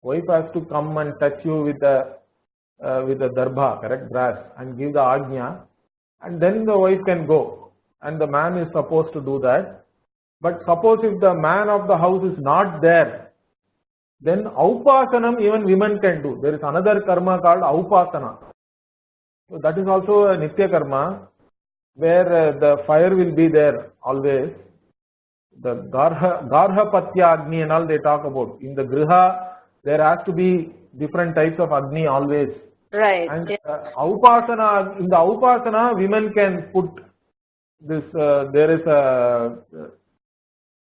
Wife has to come and touch you with the darbha, correct, brass, and give the agnya, and then the wife can go, and the man is supposed to do that. But suppose if the man of the house is not there, then aupasanam even women can do. There is another karma called aupasana. So that is also a nitya karma, where the fire will be there always. The garha patya agni and all they talk about. In the griha, there has to be different types of agni always. Right. And aupasana, in the aupasana, women can put this, there is a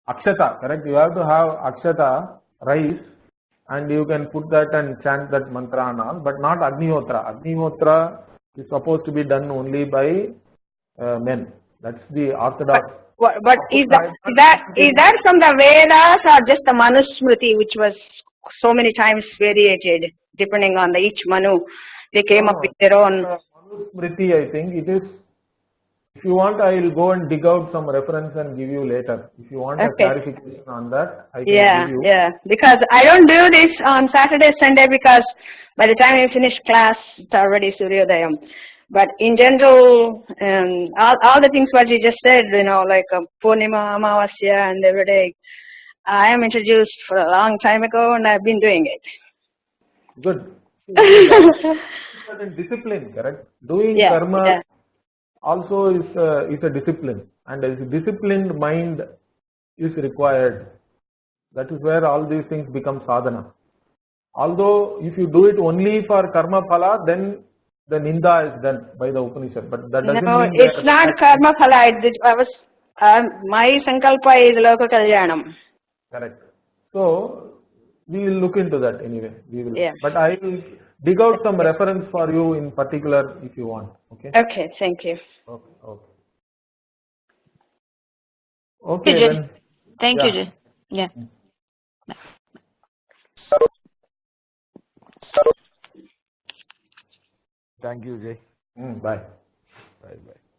akshata, correct? You have to have akshata, rice, and you can put that and chant that mantra and all, but not Agnihotra. Agnihotra is supposed to be done only by men. That's the orthodox. But is that from the Vedas or just the Manusmriti, which was so many times variated depending on each Manu? They came up with their own. Manusmriti, I think it is. If you want, I will go and dig out some reference and give you later. If you want a clarification on that, I can give you. Yeah, because I don't do this on Saturday, Sunday, because by the time I finish class, it's already Suryodayam. But in general, all the things what you just said, like Purnima, Amavasya, and every day, I am introduced for a long time ago, and I've been doing it. Good. Certain discipline, correct? Doing karma. Yeah. also is a discipline, and a disciplined mind is required. That is where all these things become sadhana. Although if you do it only for karma phala, then the ninda is done by the Upanishad, but that doesn't No, mean it's not karma phala. My sankalpa is loka kalyanam. Correct. So we will look into that anyway. We will. Yeah. But I will dig out some reference for you in particular if you want. Okay. Okay, thank you. Okay. Okay. Okay then. Thank you, Jay. Yeah. Thank you, Jay. Bye. Bye bye.